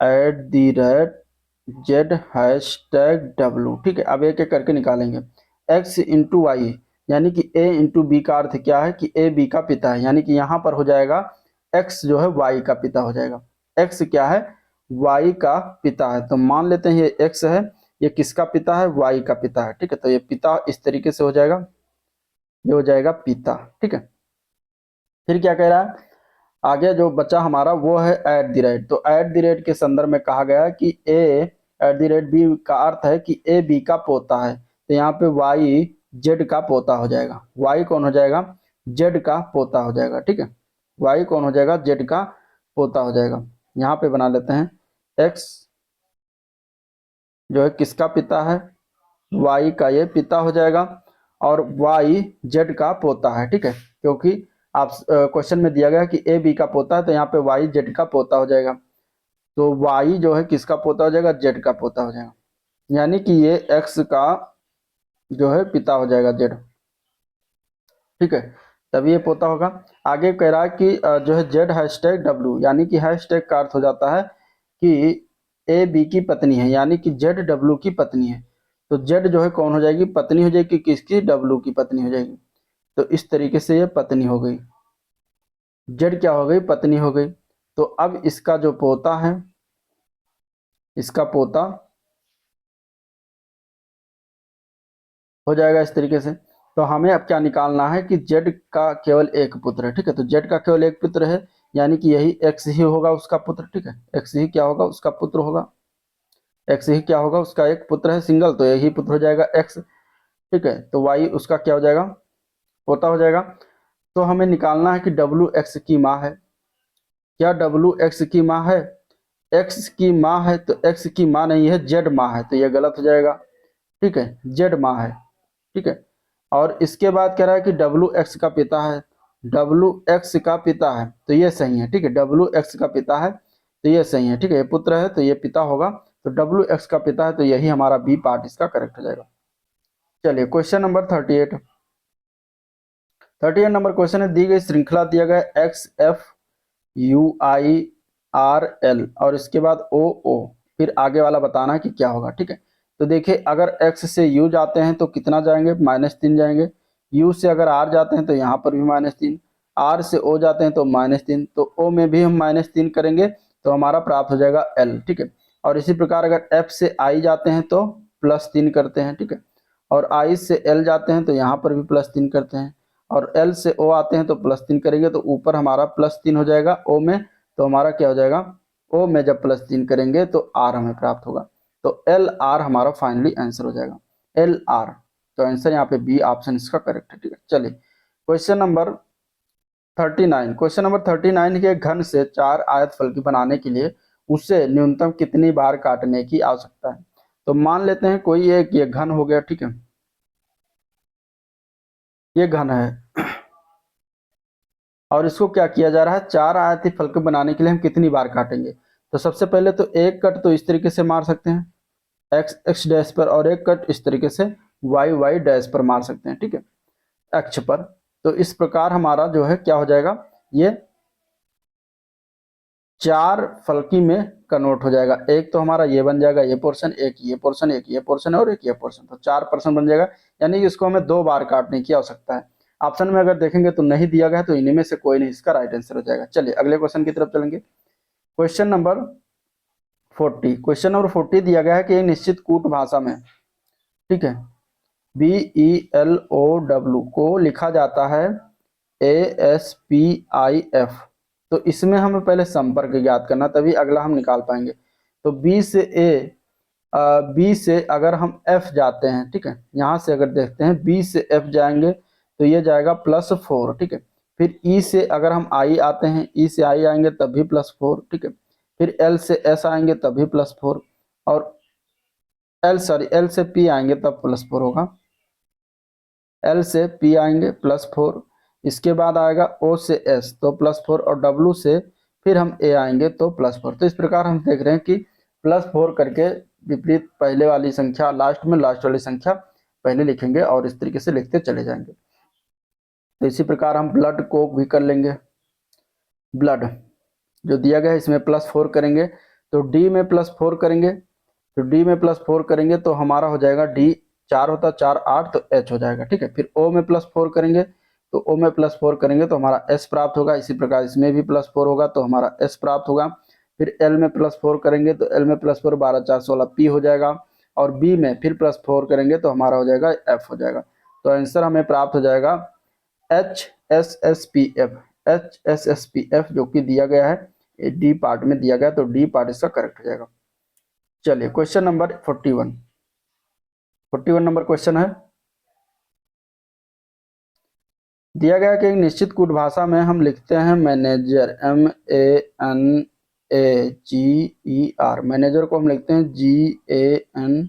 at the rate Z hashtag W. ठीक है, अब एक एक करके निकालेंगे। x इंटू वाई यानी कि a इंटू बी का अर्थ क्या है कि a b का पिता है, यानी कि यहाँ पर हो जाएगा x जो है y का पिता हो जाएगा। x क्या है, y का पिता है, तो मान लेते हैं ये x है, ये किसका पिता है, y का पिता है। ठीक है, तो ये पिता इस तरीके से हो जाएगा, ये हो जाएगा पिता। ठीक है, फिर क्या कह रहा है, आगे जो बचा हमारा वो है एट द रेट। तो एट द रेट के संदर्भ में कहा गया कि ए एट द रेट बी का अर्थ है कि ए बी का पोता है, तो यहाँ पे वाई जेड का पोता हो जाएगा। वाई कौन हो जाएगा, जेड का पोता हो जाएगा। ठीक है, वाई कौन हो जाएगा, जेड का पोता हो जाएगा। यहाँ पे बना लेते हैं एक्स जो है किसका पिता है, वाई का ये पिता हो जाएगा, और वाई जेड का पोता है। ठीक है, क्योंकि आप क्वेश्चन में दिया गया कि ए बी का पोता है, तो यहाँ पे वाई जेड का पोता हो जाएगा। तो वाई जो है किसका पोता हो जाएगा, जेड का पोता हो जाएगा, यानी कि ये एक्स का जो है पिता हो जाएगा, जेड। ठीक है, तभी ये पोता होगा। आगे कह रहा है कि जो है जेड हैशटैग डब्ल्यू, यानी कि हैशटैग का अर्थ हो जाता है कि ए बी की पत्नी है, यानी कि जेड डब्ल्यू की पत्नी है। तो जेड जो है कौन हो जाएगी, पत्नी हो जाएगी किसकी, डब्ल्यू की पत्नी हो जाएगी। तो इस तरीके से ये पत्नी हो गई, जेड क्या हो गई, पत्नी हो गई। तो अब इसका जो पोता है, इसका पोता हो जाएगा इस तरीके से। तो हमें अब क्या निकालना है कि जेड का केवल एक पुत्र है। ठीक है, तो जेड का केवल एक पुत्र है, यानी कि यही एक्स ही होगा उसका पुत्र। ठीक है, एक्स ही क्या होगा, उसका पुत्र होगा। एक्स ही क्या होगा, उसका एक पुत्र है सिंगल, तो यही पुत्र हो जाएगा एक्स। ठीक है, तो वाई उसका क्या हो जाएगा, पोता हो जाएगा। तो हमें निकालना है कि डब्ल्यू एक्स की माँ है। क्या डब्ल्यू एक्स की माँ है, एक्स की माँ है, तो एक्स की माँ नहीं है, जेड माँ है, तो यह गलत हो जाएगा। ठीक है, जेड माँ है। ठीक है, और इसके बाद कह रहा है कि डब्ल्यू एक्स का पिता है, डब्ल्यू एक्स का पिता है, तो ये सही है। ठीक है, डब्ल्यू एक्स का पिता है तो ये सही है। ठीक है, ये पुत्र है तो ये पिता होगा, तो डब्ल्यू एक्स का पिता है, तो यही हमारा बी पार्ट इसका करेक्ट हो जाएगा। चलिए क्वेश्चन नंबर 38 नंबर क्वेश्चन है, दी गई श्रृंखला दिया गया x F you I R L और इसके बाद ओ ओ, फिर आगे वाला बताना है कि क्या होगा। ठीक है, तो देखिए अगर x से u जाते हैं तो कितना जाएंगे, -3 जाएंगे। u से अगर r जाते हैं तो यहाँ पर भी -3, r से o जाते हैं तो -3, तो o में भी हम -3 करेंगे तो हमारा प्राप्त हो जाएगा l। ठीक है, और इसी प्रकार अगर f से i जाते हैं तो +3 करते हैं। ठीक है, और i से l जाते हैं तो यहाँ पर भी +3 करते हैं, और L से O आते हैं तो +3 करेंगे, तो ऊपर हमारा +3 हो जाएगा O में, तो हमारा क्या हो जाएगा, O में जब +3 करेंगे तो R हमें प्राप्त होगा। तो एल आर हमारा फाइनली आंसर हो जाएगा, एल आर। तो आंसर यहाँ पे बी ऑप्शन इसका करेक्ट है। ठीक है, चलिए क्वेश्चन नंबर 39 के घन से 4 आयतफल की बनाने के लिए उसे न्यूनतम कितनी बार काटने की आवश्यकता है। तो मान लेते हैं कोई एक ये घन हो गया। ठीक है, ये घन है और इसको क्या किया जा रहा है, 4 आयतीय फलक बनाने के लिए हम कितनी बार काटेंगे। तो सबसे पहले तो एक कट तो इस तरीके से मार सकते हैं एक्स एक्स डैश पर, और एक कट इस तरीके से वाई वाई डैश पर मार सकते हैं। ठीक है, अक्ष पर। तो इस प्रकार हमारा जो है क्या हो जाएगा, ये 4 फलकी में कन्वर्ट हो जाएगा। एक तो हमारा ये बन जाएगा ये पोर्शन, एक ये पोर्शन, एक ये पोर्शन और एक ये पोर्शन, तो 4 पोर्शन बन जाएगा, यानी कि इसको हमें 2 बार काटने की आवश्यकता है। ऑप्शन में अगर देखेंगे तो नहीं दिया गया है, तो इन्हीं में से कोई नहीं इसका राइट आंसर हो जाएगा। चलिए अगले क्वेश्चन की तरफ चलेंगे। क्वेश्चन नंबर 40 दिया गया है कि एक निश्चित कूट भाषा में, ठीक है, BELOW को लिखा जाता है ASPIF। तो इसमें हमें पहले संपर्क ज्ञात करना, तभी अगला हम निकाल पाएंगे। तो बी से अगर हम F जाते हैं, ठीक है, यहाँ से अगर देखते हैं बी से F जाएंगे तो ये जाएगा +4, ठीक है। फिर E से अगर हम I आते हैं, E से I आएंगे तब भी +4, ठीक है। फिर L से S आएंगे तब भी +4, और L से P आएंगे तब +4 होगा। L से P आएंगे +4, इसके बाद आएगा O से S तो +4, और W से फिर हम A आएंगे तो +4। तो इस प्रकार हम देख रहे हैं कि +4 करके विपरीत पहले वाली संख्या लास्ट में, लास्ट वाली संख्या पहले लिखेंगे, और इस तरीके से लिखते चले जाएंगे। तो इसी प्रकार हम ब्लड को भी कर लेंगे। ब्लड जो दिया गया है इसमें +4 करेंगे, तो D में +4 करेंगे, तो D में +4 करेंगे तो हमारा हो जाएगा D, 4 होता 4 8 तो H हो जाएगा, ठीक है। फिर O में +4 करेंगे, तो O में +4 करेंगे तो हमारा S प्राप्त होगा। इसी प्रकार इसमें भी +4 होगा तो हमारा S प्राप्त होगा। फिर L में +4 करेंगे तो L में +4 12 4 16 P हो जाएगा, और B में फिर +4 करेंगे तो हमारा हो जाएगा F हो जाएगा। तो आंसर हमें प्राप्त हो जाएगा HSSPF जो कि दिया गया है डी पार्ट में दिया गया, तो डी पार्ट इसका करेक्ट हो जाएगा। चलिए क्वेश्चन नंबर 41 नंबर क्वेश्चन है, दिया गया कि एक निश्चित कूट भाषा में हम लिखते हैं मैनेजर, MANAGER, मैनेजर को हम लिखते हैं GANARME,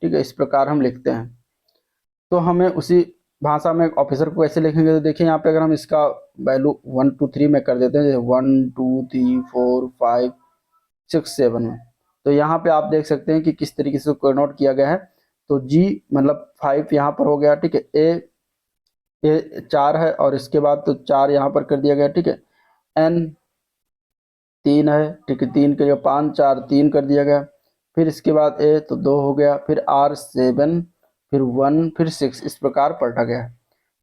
ठीक है, इस प्रकार हम लिखते हैं। तो हमें उसी भाषा में ऑफिसर को कैसे लिखेंगे, तो देखिए यहाँ पे अगर हम इसका वैल्यू 1 2 3 में कर देते हैं, जैसे 1 2 3 4 5 6 7 में, तो यहाँ पे आप देख सकते हैं कि किस तरीके से को नोट किया गया है। तो G मतलब 5 यहाँ पर हो गया, ठीक है। ए 4 है, और इसके बाद तो 4 यहाँ पर कर दिया गया, ठीक है। N 3 है, ठीक है, 3 के जगह 5 4 3 कर दिया गया। फिर इसके बाद A तो 2 हो गया, फिर R 7, फिर 1, फिर 6, इस प्रकार पलटा गया है।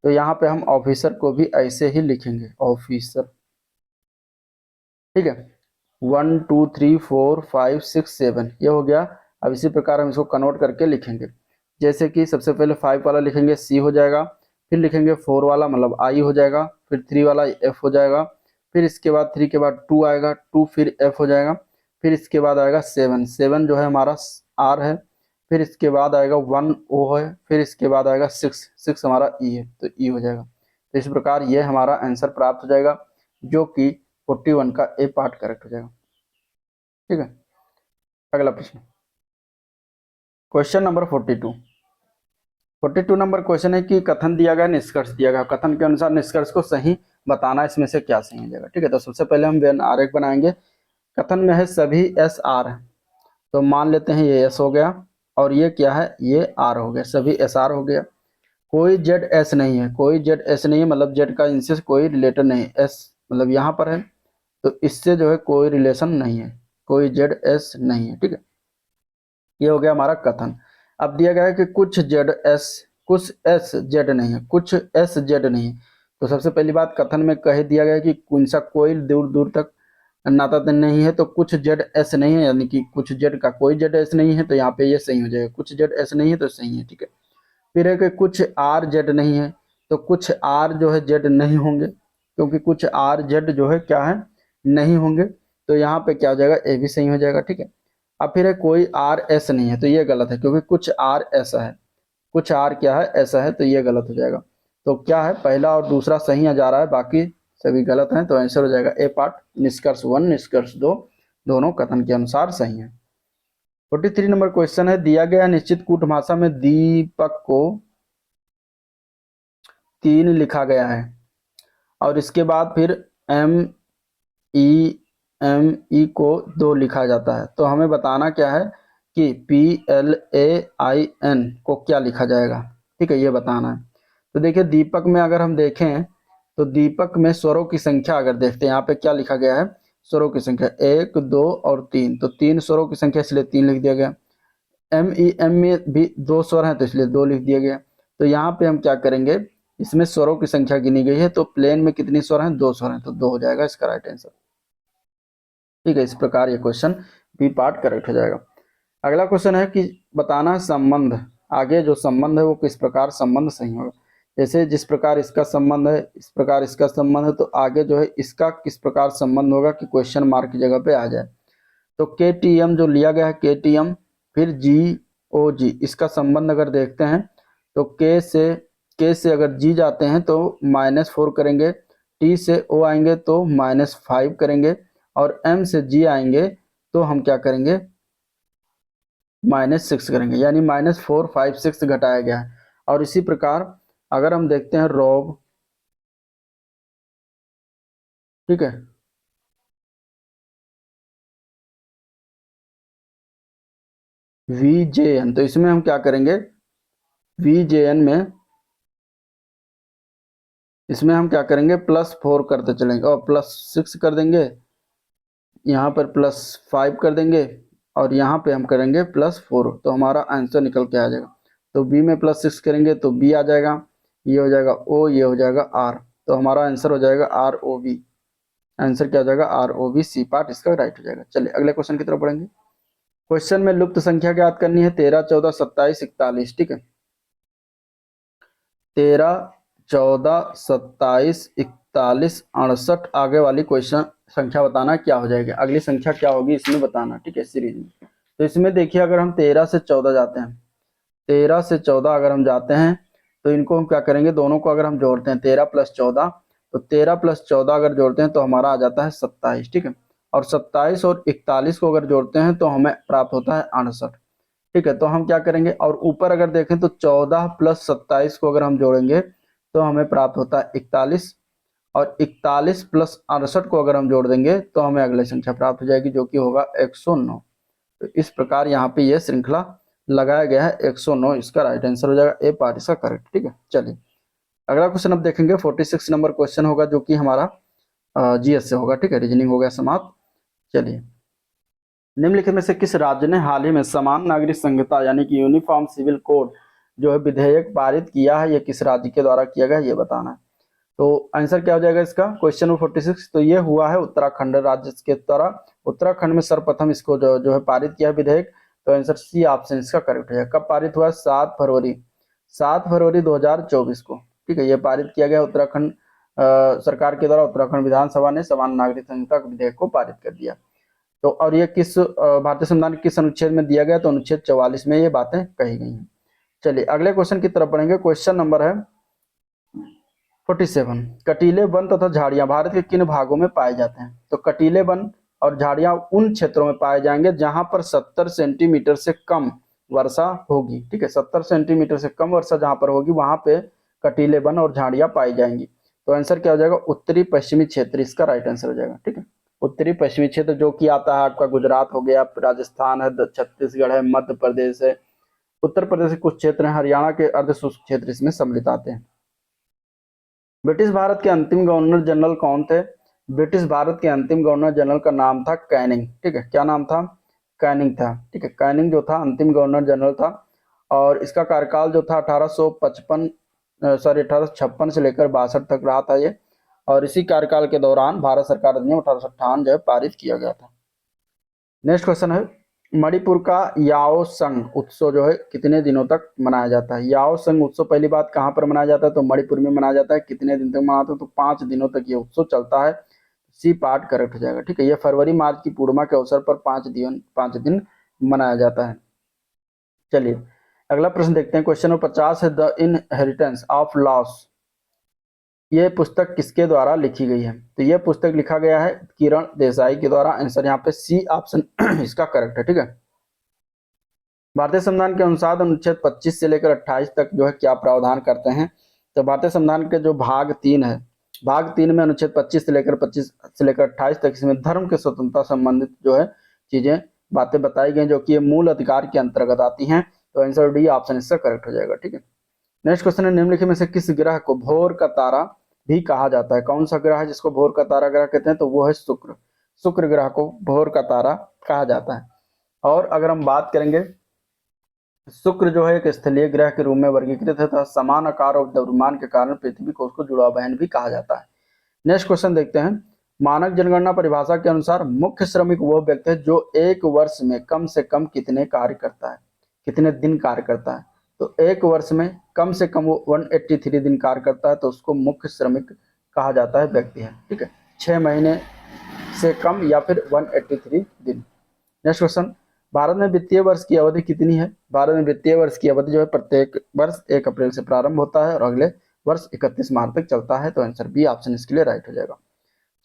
तो यहाँ पे हम ऑफिसर को भी ऐसे ही लिखेंगे, ऑफिसर, ठीक है। 1 2 3 4 5 6 7 ये हो गया। अब इसी प्रकार हम इसको कन्वर्ट करके लिखेंगे, जैसे कि सबसे पहले 5 वाला लिखेंगे C हो जाएगा, फिर लिखेंगे 4 वाला मतलब I हो जाएगा, फिर 3 वाला F हो जाएगा, फिर इसके बाद 3 के बाद 2 आएगा, 2 फिर F हो जाएगा, फिर इसके बाद आएगा 7, 7 जो है हमारा R है, फिर इसके बाद आएगा 1 O है, फिर इसके बाद आएगा 6, 6 हमारा E है, तो E हो जाएगा। तो इस प्रकार ये हमारा आंसर प्राप्त हो जाएगा, जो कि 41 का A पार्ट करेक्ट हो जाएगा, ठीक है। अगला प्रश्न, क्वेश्चन नंबर 42 नंबर क्वेश्चन है कि कथन दिया गया, निष्कर्ष दिया गया, कथन के अनुसार निष्कर्ष को सही बताना, इसमें से क्या सही हो जाएगा, ठीक है। तो सबसे पहले हम वेन आरेख बनाएंगे। कथन में है सभी SR है, तो मान लेते हैं ये S हो गया, और ये क्या है, ये R हो गया, सभी SR हो गया। कोई ZS नहीं है, कोई ZS नहीं है, मतलब Z का इनसे कोई रिलेटेड नहीं, S मतलब यहाँ पर है, तो इससे जो है कोई रिलेशन नहीं है, कोई ZS नहीं है, ठीक है। ये हो गया हमारा कथन। अब दिया गया है कि कुछ ZS, कुछ SZ नहीं है, कुछ SZ नहीं है। तो सबसे पहली बात कथन में कह दिया गया है कि कौन सा कोई दूर दूर तक नाता नहीं है, तो कुछ ZS नहीं है, यानी कि कुछ Z का कोई ZS नहीं है, तो यहाँ पे ये सही हो जाएगा, कुछ ZS नहीं है तो सही है, ठीक है। फिर है कि कुछ RZ नहीं है, तो कुछ R जो है Z नहीं होंगे, क्योंकि कुछ RZ जो है क्या है, नहीं होंगे, तो यहाँ पे क्या हो जाएगा, ए भी सही हो जाएगा, ठीक है। अब फिर है कोई RS नहीं है, तो ये गलत है, क्योंकि कुछ R ऐसा है, कुछ R क्या है, ऐसा है, तो ये गलत हो जाएगा। तो क्या है, पहला और दूसरा सही जा रहा है, बाकी सभी गलत हैं, तो आंसर हो जाएगा ए पार्ट। निष्कर्ष 1 निष्कर्ष 2 दोनों कथन के अनुसार सही है। 43 नंबर क्वेश्चन है, दिया गया निश्चित कूट भाषा में दीपक को 3 लिखा गया है, और इसके बाद फिर MEME को 2 लिखा जाता है, तो हमें बताना क्या है कि PLAIN को क्या लिखा जाएगा, ठीक है, ये बताना है। तो देखिए दीपक में अगर हम देखें, तो दीपक में स्वरों की संख्या अगर देखते हैं, यहाँ पे क्या लिखा गया है, स्वरों की संख्या 1 2 और 3, तो 3 स्वरों की संख्या इसलिए 3 लिख दिया गया। MEM में भी 2 स्वर हैं, तो इसलिए 2 लिख दिया गया। तो यहाँ पे हम क्या करेंगे, इसमें स्वरों की संख्या गिनी गई है, तो प्लेन में कितनी स्वर हैं, 2 स्वर हैं, तो 2 हो जाएगा इसका राइट आंसर, ठीक है। इस प्रकार ये क्वेश्चन बी पार्ट करेक्ट हो जाएगा। अगला क्वेश्चन है कि बताना संबंध, आगे जो संबंध है वो किस प्रकार संबंध सही होगा। जैसे जिस प्रकार इसका संबंध है इस प्रकार इसका संबंध है, तो आगे जो है इसका किस प्रकार संबंध होगा कि क्वेश्चन मार्क की जगह पे आ जाए। तो के टी एम जो लिया गया है के टी एम, फिर जी ओ जी, इसका संबंध अगर देखते हैं तो के से अगर जी जाते हैं तो -4 करेंगे, टी से ओ आएंगे तो -5 करेंगे, और एम से जी आएंगे तो हम क्या करेंगे, -6 करेंगे, यानी -4 5 6 घटाया गया है। और इसी प्रकार अगर हम देखते हैं रोब, ठीक है, वी जे एन, तो इसमें हम क्या करेंगे, वी जे एन में इसमें हम क्या करेंगे, +4 करते चलेंगे और +6 कर देंगे, यहाँ पर +5 कर देंगे, और यहाँ पे हम करेंगे +4, तो हमारा आंसर निकल के आ जाएगा। तो बी में +6 करेंगे तो बी आ जाएगा, ये हो जाएगा ओ, ये हो जाएगा आर, तो हमारा आंसर हो जाएगा आर ओ बी। आंसर क्या हो जाएगा, R O B, C part इसका राइट हो जाएगा। चलिए अगले क्वेश्चन की तरफ बढ़ेंगे। क्वेश्चन में लुप्त संख्या ज्ञात करनी है, 13 14 27 41, ठीक है, 13 14 27 41 68, आगे वाली क्वेश्चन संख्या बताना क्या हो जाएगी, अगली संख्या क्या होगी इसमें बताना, ठीक है, सीरीज में। तो इसमें देखिए अगर हम 13 से 14 जाते हैं, 13 से 14 अगर हम जाते हैं तो इनको हम क्या करेंगे, दोनों को अगर हम जोड़ते हैं 13 + 14, तो 13 + 14 अगर जोड़ते हैं तो हमारा आ जाता है 27, ठीक है, और 27 और 41 को अगर जोड़ते हैं तो हमें प्राप्त होता है 68, ठीक है। तो हम क्या करेंगे, और ऊपर अगर देखें तो 14 + 27 को अगर हम जोड़ेंगे तो हमें प्राप्त होता है 41, और 41 + 68 को अगर हम जोड़ देंगे तो हमें अगली संख्या प्राप्त हो जाएगी जो कि होगा 109। तो इस प्रकार यहाँ पे ये श्रृंखला लगाया गया है, 109 इसका राइट आंसर हो जाएगा, ए पार्ट इसका करेक्ट, ठीक है। चलिए अगला क्वेश्चन अब देखेंगे, 46 नंबर क्वेश्चन होगा जो कि हमारा जीएस से होगा, ठीक है, रीजनिंग हो गया समाप्त। चलिए, निम्नलिखित में से किस राज्य ने हाल ही में समान नागरिक संहिता यानी कि यूनिफॉर्म सिविल कोड जो है विधेयक पारित किया है, ये किस राज्य के द्वारा किया गया ये बताना है। तो आंसर क्या हो जाएगा इसका, क्वेश्चन नंबर 46, तो ये हुआ है उत्तराखंड राज्य के द्वारा। उत्तराखंड में सर्वप्रथम इसको जो है पारित किया है विधेयक। तो आंसर सी ऑप्शन इसका करेक्ट है। कब पारित हुआ, 7 फरवरी 2024 को, ठीक है, ये पारित किया गया उत्तराखंड सरकार के द्वारा। उत्तराखंड विधानसभा ने समान नागरिक संहिता विधेयक को पारित कर दिया। तो और ये किस भारतीय संविधान के किस अनुच्छेद में दिया गया, तो अनुच्छेद 44 में ये बातें कही गई हैं। चलिए अगले क्वेश्चन की तरफ बढ़ेंगे। क्वेश्चन नंबर है 47, कटीले वन तथा झाड़ियां भारत के किन भागों में पाए जाते हैं। तो कटीले वन और झाड़ियां उन क्षेत्रों में पाए जाएंगे जहां पर 70 सेंटीमीटर से कम वर्षा होगी, ठीक है, 70 सेंटीमीटर से कम वर्षा जहां पर होगी वहां पे कटीले वन और झाड़ियां पाई जाएंगी। तो आंसर क्या हो जाएगा, उत्तरी पश्चिमी क्षेत्र इसका राइट आंसर हो जाएगा, ठीक है। उत्तरी पश्चिमी क्षेत्र जो कि आता है आपका गुजरात हो गया, राजस्थान है, छत्तीसगढ़ है, मध्य प्रदेश है, उत्तर प्रदेश के कुछ क्षेत्र है, हरियाणा के अर्ध शुष्क क्षेत्र इसमें सम्मिलित आते हैं। ब्रिटिश भारत के अंतिम गवर्नर जनरल कौन थे। ब्रिटिश भारत के अंतिम गवर्नर जनरल का नाम था कैनिंग, ठीक है, क्या नाम था, कैनिंग था, ठीक है, कैनिंग जो था अंतिम गवर्नर जनरल था। और इसका कार्यकाल जो था 1856 से लेकर 62 तक रहा था ये। और इसी कार्यकाल के दौरान भारत सरकार अधिनियम 1858 जो है पारित किया गया था। नेक्स्ट क्वेश्चन है, मणिपुर का याओसंग उत्सव जो है कितने दिनों तक मनाया जाता है। याओसंग उत्सव पहली बात कहाँ पर मनाया जाता है, तो मणिपुर में मनाया जाता है। कितने दिन तक मनाते हैं, तो 5 दिनों तक ये उत्सव चलता है। सी पार्ट करेक्ट हो जाएगा, ठीक है। ये फरवरी मार्च की पूर्णिमा के अवसर पर 5 दिन मनाया जाता है। चलिए अगला प्रश्न देखते हैं। क्वेश्चन नंबर 50 है, द इनहेरिटेंस ऑफ लॉस, ये पुस्तक किसके द्वारा लिखी गई है। तो ये पुस्तक लिखा गया है किरण देसाई के द्वारा। आंसर यहाँ पे सी ऑप्शन इसका करेक्ट है, ठीक है। भारतीय संविधान के अनुसार अनुच्छेद 25 से लेकर 28 तक जो है क्या प्रावधान करते हैं। तो भारतीय संविधान के जो भाग 3 है, भाग 3 में अनुच्छेद 25 से लेकर 28 तक इसमें धर्म के स्वतंत्रता संबंधित जो है चीजें बातें बताई गई जो कि ये मूल अधिकार के अंतर्गत आती हैं। तो आंसर डी ऑप्शन इसका करेक्ट हो जाएगा, ठीक है। नेक्स्ट क्वेश्चन है, निम्नलिखित में से किस ग्रह को भोर का तारा भी कहा जाता है। कौन सा ग्रह है जिसको भोर का तारा ग्रह कहते हैं, तो वो है शुक्र। शुक्र ग्रह को भोर का तारा कहा जाता है। और अगर हम बात करेंगे, शुक्र जो है एक स्थलीय ग्रह के रूप में वर्गीकृत है तथा समान आकार और द्रव्यमान के कारण पृथ्वी को उसको जुड़वा बहन भी कहा जाता है। नेक्स्ट क्वेश्चन देखते हैं, मानक जनगणना परिभाषा के अनुसार मुख्य श्रमिक वो व्यक्ति है जो एक वर्ष में कम से कम कितने कार्य करता है, कितने दिन कार्य करता है। तो एक वर्ष में कम से कम वो 183 दिन कार्य करता है तो उसको मुख्य श्रमिक कहा जाता है, व्यक्ति है, ठीक है। 6 महीने से कम या फिर 183 दिन। नेक्स्ट क्वेश्चन, भारत में वित्तीय वर्ष की अवधि कितनी है? भारत में वित्तीय वर्ष की अवधि जो है प्रत्येक वर्ष 1 अप्रैल से प्रारंभ होता है और अगले वर्ष 31 मार्च तक चलता है। तो आंसर बी ऑप्शन इसके लिए राइट हो जाएगा।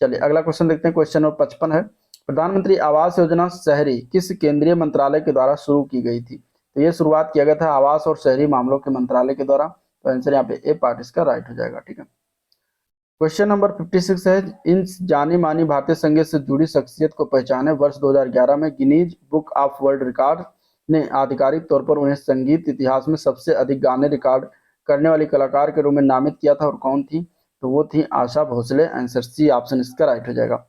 चलिए अगला क्वेश्चन देखते हैं। क्वेश्चन नंबर 55 है, प्रधानमंत्री आवास योजना शहरी किस केंद्रीय मंत्रालय के द्वारा शुरू की गई थी? तो ये शुरुआत किया गया था आवास और शहरी मामलों के मंत्रालय के द्वारा। तो आंसर यहाँ पे ए पार्ट इसका राइट हो जाएगा, ठीक है। क्वेश्चन नंबर 56 है, इन जानी मानी भारतीय संगीत से जुड़ी शख्सियत को पहचाने। वर्ष 2011 में Guinness book of world record ने आधिकारिक तौर पर उन्हें संगीत इतिहास में सबसे अधिक गाने रिकॉर्ड करने वाली कलाकार के रूप में नामित किया था, और कौन थी? तो वो थी Asha Bhosle. Answer C option इसका राइट हो जाएगा।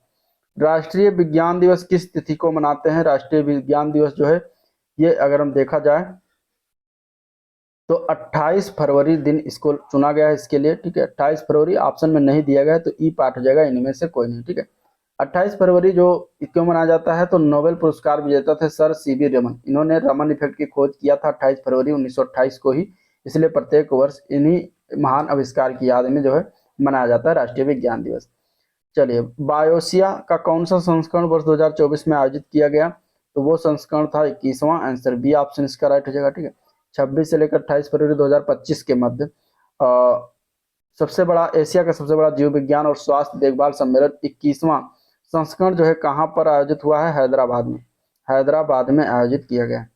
राष्ट्रीय विज्ञान दिवस किस तिथि को मनाते हैं? राष्ट्रीय विज्ञान दिवस जो है ये अगर हम देखा जाए तो 28 फरवरी दिन इसको चुना गया है इसके लिए, ठीक है। 28 फरवरी ऑप्शन में नहीं दिया गया है तो ई पार्ट हो जाएगा, इनमें से कोई नहीं, ठीक है। 28 फरवरी जो क्यों मनाया जाता है? तो नोबेल पुरस्कार विजेता थे सर सीवी रमन। इन्होंने रमन इफेक्ट की खोज किया था 28 फरवरी 1928 को ही, इसलिए प्रत्येक वर्ष इन्हीं महान आविष्कार की याद में जो है मनाया जाता है राष्ट्रीय विज्ञान दिवस। चलिए, बायोसिया का कौन सा संस्करण वर्ष 2024 में आयोजित किया गया? तो वो संस्करण था 21वां। आंसर बी ऑप्शन इसका राइट हो जाएगा, ठीक है। 26 से लेकर 28 फरवरी 2025 के मध्य सबसे बड़ा एशिया का सबसे बड़ा जीव विज्ञान और स्वास्थ्य देखभाल सम्मेलन 21वां संस्करण जो है कहाँ पर आयोजित हुआ है? हैदराबाद में। हैदराबाद में आयोजित किया गया।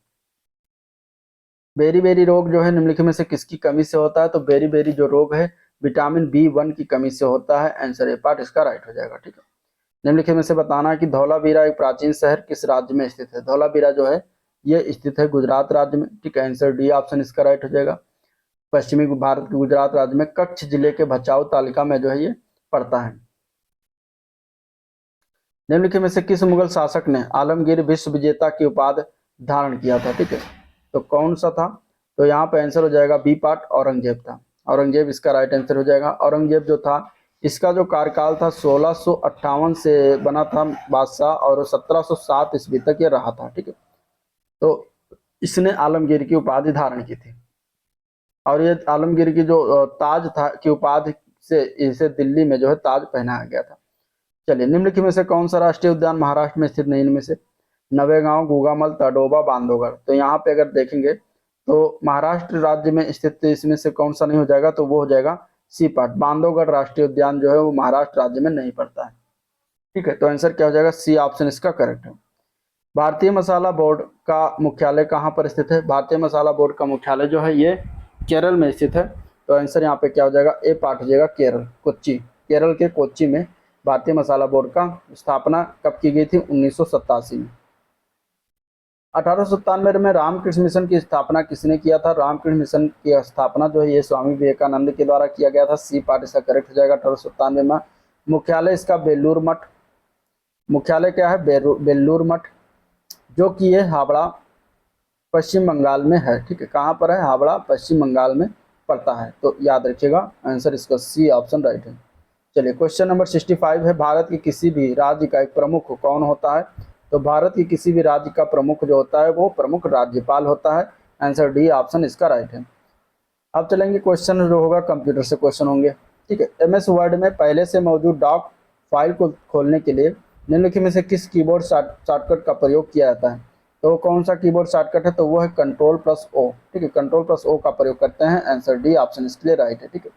बेरी बेरी रोग जो है निम्नलिखित में से किसकी कमी से होता है? तो बेरी बेरी जो रोग है विटामिन B1 की कमी से होता है। आंसर ए पार्ट इसका राइट हो जाएगा, ठीक है। निम्नलिखित में से बताना है कि धौलावीरा एक प्राचीन शहर किस राज्य में स्थित है? धौलावीरा जो है ये स्थित है गुजरात राज्य में, ठीक है। आंसर डी ऑप्शन इसका राइट हो जाएगा। पश्चिमी भारत के गुजरात राज्य में कच्छ जिले के भचाऊ तालिका में जो है ये पड़ता है। निम्नलिखित में से किस मुगल शासक ने आलमगीर विश्व विजेता की उपाधि धारण किया था? ठीक है, तो कौन सा था? तो यहाँ पे आंसर हो जाएगा बी पार्ट, औरंगजेब था। औरंगजेब इसका राइट आंसर हो जाएगा। औरंगजेब जो था इसका जो कार्यकाल था 1658 से बना था बादशाह, और 1707 ईस्वी तक ये रहा था, ठीक है। तो इसने आलमगीर की उपाधि धारण की थी, और ये आलमगीर की जो ताज था की उपाधि से इसे दिल्ली में जो है ताज पहनाया गया था। चलिए, निम्नलिखित में से कौन सा राष्ट्रीय उद्यान महाराष्ट्र में स्थित नहीं? इनमें से नवेगांव, गुगामल, तडोबा, बांधवगढ़। तो यहाँ पे अगर देखेंगे तो महाराष्ट्र राज्य में स्थित इसमें से कौन सा नहीं हो जाएगा? तो वो हो जाएगा सी पार्ट, बांधवगढ़ राष्ट्रीय उद्यान जो है वो महाराष्ट्र राज्य में नहीं पड़ता है, ठीक है। तो आंसर क्या हो जाएगा? सी ऑप्शन इसका करेक्ट है। भारतीय मसाला बोर्ड का मुख्यालय कहाँ पर स्थित है? भारतीय मसाला बोर्ड का मुख्यालय जो है ये केरल में स्थित है। तो आंसर यहाँ पे क्या हो जाएगा? ए पार्ट हो जाएगा, केरल, कोच्चि। केरल के कोच्चि में भारतीय मसाला बोर्ड का स्थापना कब की गई थी? 1987 में। 1897 में रामकृष्ण मिशन की स्थापना किसने किया था? रामकृष्ण मिशन की स्थापना जो है ये स्वामी विवेकानंद के द्वारा किया गया था। सी पार्ट इसका करेक्ट हो जाएगा। 1897 में। मुख्यालय इसका बेलूर मठ, मुख्यालय क्या है? बेलूर मठ, जो कि ये हावड़ा पश्चिम बंगाल में है, ठीक है। कहाँ पर है? हावड़ा पश्चिम बंगाल में पड़ता है। तो याद रखिएगा, आंसर इसका सी ऑप्शन राइट है। चलिए, क्वेश्चन नंबर 65 है, भारत के किसी भी राज्य का एक प्रमुख कौन होता है? तो भारत की किसी भी राज्य का प्रमुख जो होता है वो प्रमुख राज्यपाल होता है। आंसर डी ऑप्शन इसका राइट है। अब चलेंगे क्वेश्चन जो होगा कंप्यूटर से क्वेश्चन होंगे, ठीक है। MS वर्ड में पहले से मौजूद डॉक फाइल को खोलने के लिए निम्नलिखित में से किस कीबोर्ड शॉर्टकट का प्रयोग किया जाता है? तो कौन सा कीबोर्ड शॉर्टकट है? तो वो है Ctrl+O, ठीक है। Ctrl+O का प्रयोग करते हैं। आंसर डी ऑप्शन इसके लिए राइट है, ठीक है।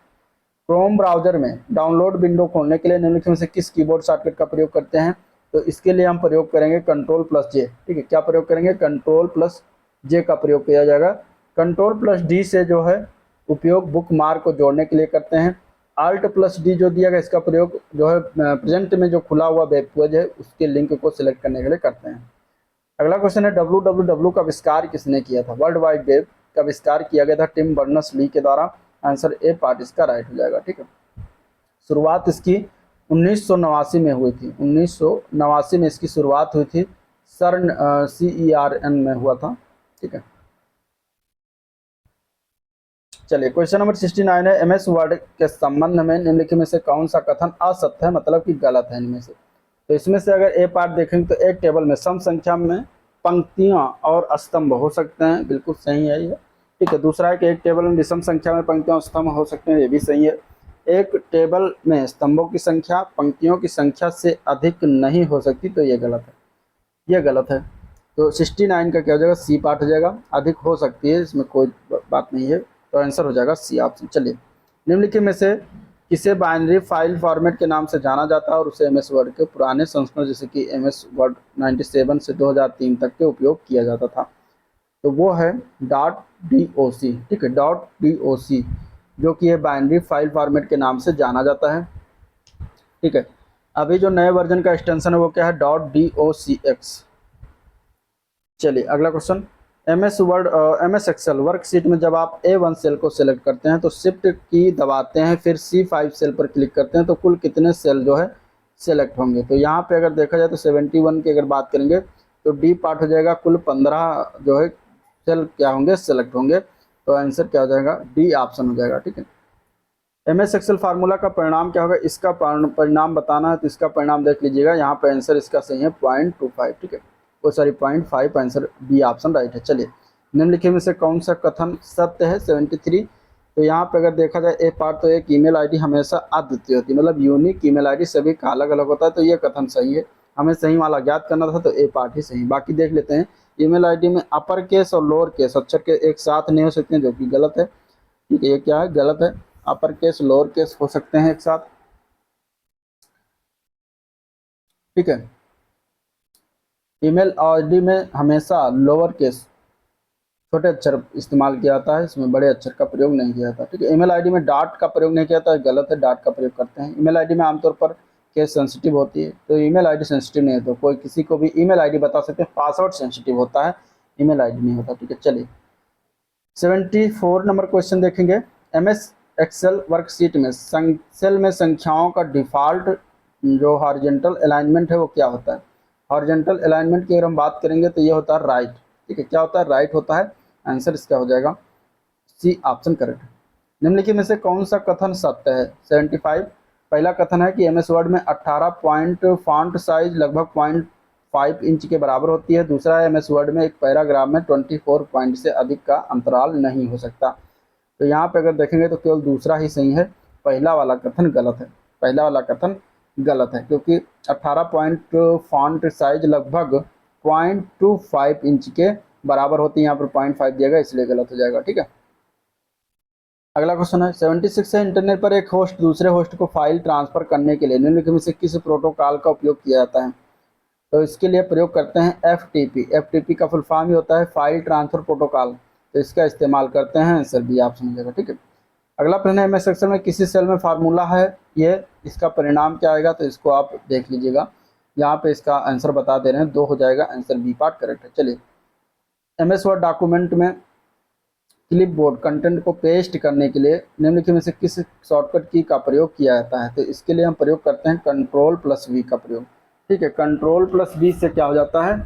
क्रोम ब्राउजर में डाउनलोड विंडो खोलने के लिए निम्नलिखित में से किस कीबोर्ड शॉर्टकट का प्रयोग करते हैं? तो इसके लिए हम प्रयोग करेंगे Ctrl+J, ठीक है। क्या प्रयोग करेंगे? Ctrl+J का प्रयोग किया जाएगा। Ctrl+D से जो है उपयोग बुक मार्क को जोड़ने के लिए करते हैं। Alt+D जो दिया गया इसका प्रयोग जो है प्रेजेंट में जो खुला हुआ वेब पेज है उसके लिंक को सिलेक्ट करने के लिए करते हैं। अगला क्वेश्चन है, www का आविष्कार किसने किया था? वर्ल्ड वाइड वेब का आविष्कार किया गया था टिम बर्नर्स-ली के द्वारा। आंसर ए पार्ट इसका राइट हो जाएगा, ठीक है। शुरुआत इसकी 1989 में हुई थी। 1989 में इसकी शुरुआत हुई थी। CERN CERN में हुआ था, ठीक है। चलिए, क्वेश्चन नंबर 69 है, MS वर्ड के संबंध में निम्नलिखित में से कौन सा कथन असत्य है, मतलब कि गलत है इनमें से? तो इसमें से अगर ए पार्ट देखेंगे तो एक टेबल में सम संख्या में पंक्तियां और स्तंभ हो सकते हैं, बिल्कुल सही है ये। ठीक है। दूसरा है कि एक टेबल में विषम संख्या में पंक्तियां और स्तंभ हो सकते हैं, ये भी सही है। एक टेबल में स्तंभों की संख्या पंक्तियों की संख्या से अधिक नहीं हो सकती, तो ये गलत है, ये गलत है। तो 69 का क्या हो जाएगा, सी पार्ट हो जाएगा। अधिक हो सकती है, इसमें कोई बात नहीं है, तो आंसर हो जाएगा सी ऑप्शन। चलिए, निम्नलिखित में से किसे बाइनरी फाइल फॉर्मेट के नाम से जाना जाता है और उसे एमएस वर्ड के पुराने संस्करण जैसे कि एमएस वर्ड 97 से 2003 तक के उपयोग किया जाता था, तो वो है .doc। ठीक है, .doc जो कि ये बाइनरी फाइल फॉर्मेट के नाम से जाना जाता है। ठीक है, अभी जो नए वर्जन का एक्सटेंशन है वो क्या है, .docx। चलिए अगला क्वेश्चन, एमएस एक्सेल वर्कशीट में जब आप A1 सेल को सिलेक्ट करते हैं तो शिफ्ट की दबाते हैं, फिर C5 सेल पर क्लिक करते हैं, तो कुल कितने सेल जो है सिलेक्ट होंगे। तो यहाँ पे अगर देखा जाए तो 71 की अगर बात करेंगे तो डी पार्ट हो जाएगा, कुल 15 जो है सेल क्या होंगे, सिलेक्ट होंगे, तो आंसर क्या हो जाएगा, डी ऑप्शन हो जाएगा। ठीक है, एमएस एक्सेल फार्मूला का परिणाम क्या होगा, इसका परिणाम बताना है, तो इसका परिणाम देख लीजिएगा, यहाँ पे आंसर इसका सही है 0.25। ठीक है, वो sorry 0.5, answer B option right है। चलिए, निम्नलिखित में से कौन सा कथन सत्य है, 73। तो यहाँ पे अगर देखा जाए ए पार्ट, तो एक ईमेल आईडी हमेशा अद्वितीय होती है, मतलब यूनिक ईमेल आईडी सभी का अलग अलग होता है, तो ये कथन सही है। हमें सही वाला ज्ञात करना था, तो ए पार्ट ही सही। बाकी देख लेते हैं, ईमेल आईडी में अपर केस और लोअर केस अक्षर के एक साथ नहीं हो सकते हैं, जो कि गलत है। ठीक है, ये क्या है, गलत है। अपर केस लोअर केस हो सकते हैं एक साथ। ठीक है, ईमेल आईडी में हमेशा लोअर केस छोटे अक्षर इस्तेमाल किया जाता है, इसमें बड़े अक्षर का प्रयोग नहीं किया जाता। ठीक है, ईमेल आईडी में डॉट का प्रयोग नहीं किया जाता है, गलत है, डॉट का प्रयोग करते हैं। ईमेल आईडी में आमतौर पर केस सेंसिटिव होती है, तो ईमेल आईडी सेंसिटिव नहीं है, तो कोई किसी को भी ईमेल आईडी बता सकते हैं, पासवर्ड सेंसिटिव होता है, ईमेल आईडी नहीं होता। ठीक है, चलिए 74 नंबर क्वेश्चन देखेंगे। एमएस एक्सेल वर्कशीट में सेल में संख्याओं का डिफ़ॉल्ट जो हॉरिजॉन्टल अलाइनमेंट है वो क्या होता है। हॉरिजॉन्टल अलाइनमेंट की अगर हम बात करेंगे तो ये होता है राइट। ठीक है, क्या होता है, राइट होता है। आंसर इसका हो जाएगा सी ऑप्शन करेक्ट है। निम्नलिखित में से कौन सा कथन सत्य है, 75। पहला कथन है कि एमएस वर्ड में 18 पॉइंट फॉन्ट साइज लगभग 0.5 इंच के बराबर होती है। दूसरा है एमएस वर्ड में एक पैराग्राफ में 24 पॉइंट से अधिक का अंतराल नहीं हो सकता। तो यहाँ पे अगर देखेंगे तो केवल दूसरा ही सही है, पहला वाला कथन गलत है। पहला वाला कथन गलत है, क्योंकि 18 पॉइंट फॉन्ट साइज लगभग 0.25 इंच के बराबर होती है, यहाँ पर 0.5 दिया गया, इसलिए गलत हो जाएगा। ठीक है, अगला क्वेश्चन है 76 है, इंटरनेट पर एक होस्ट दूसरे होस्ट को फाइल ट्रांसफर करने के लिए निम्नलिखित में से किस प्रोटोकॉल का उपयोग किया जाता है। तो इसके लिए प्रयोग करते हैं FTP। FTP का फुल फॉर्म ही होता है फाइल ट्रांसफर प्रोटोकॉल, तो इसका इस्तेमाल करते हैं, आंसर बी ऑप्शन हो जाएगा। ठीक है, अगला प्रश्न है एमएस सेक्शन में किसी सेल में फार्मूला है, ये इसका परिणाम क्या आएगा, तो इसको आप देख लीजिएगा, यहाँ पे इसका आंसर बता दे रहे हैं, 2 हो जाएगा, आंसर बी पार्ट करेक्ट है। चलिए, एमएस वर्ड डॉक्यूमेंट में क्लिपबोर्ड कंटेंट को पेस्ट करने के लिए निम्नलिखित में से किस शॉर्टकट की का प्रयोग किया जाता है। तो इसके लिए हम प्रयोग करते हैं Ctrl+V का प्रयोग। ठीक है, Ctrl+V से क्या हो जाता है,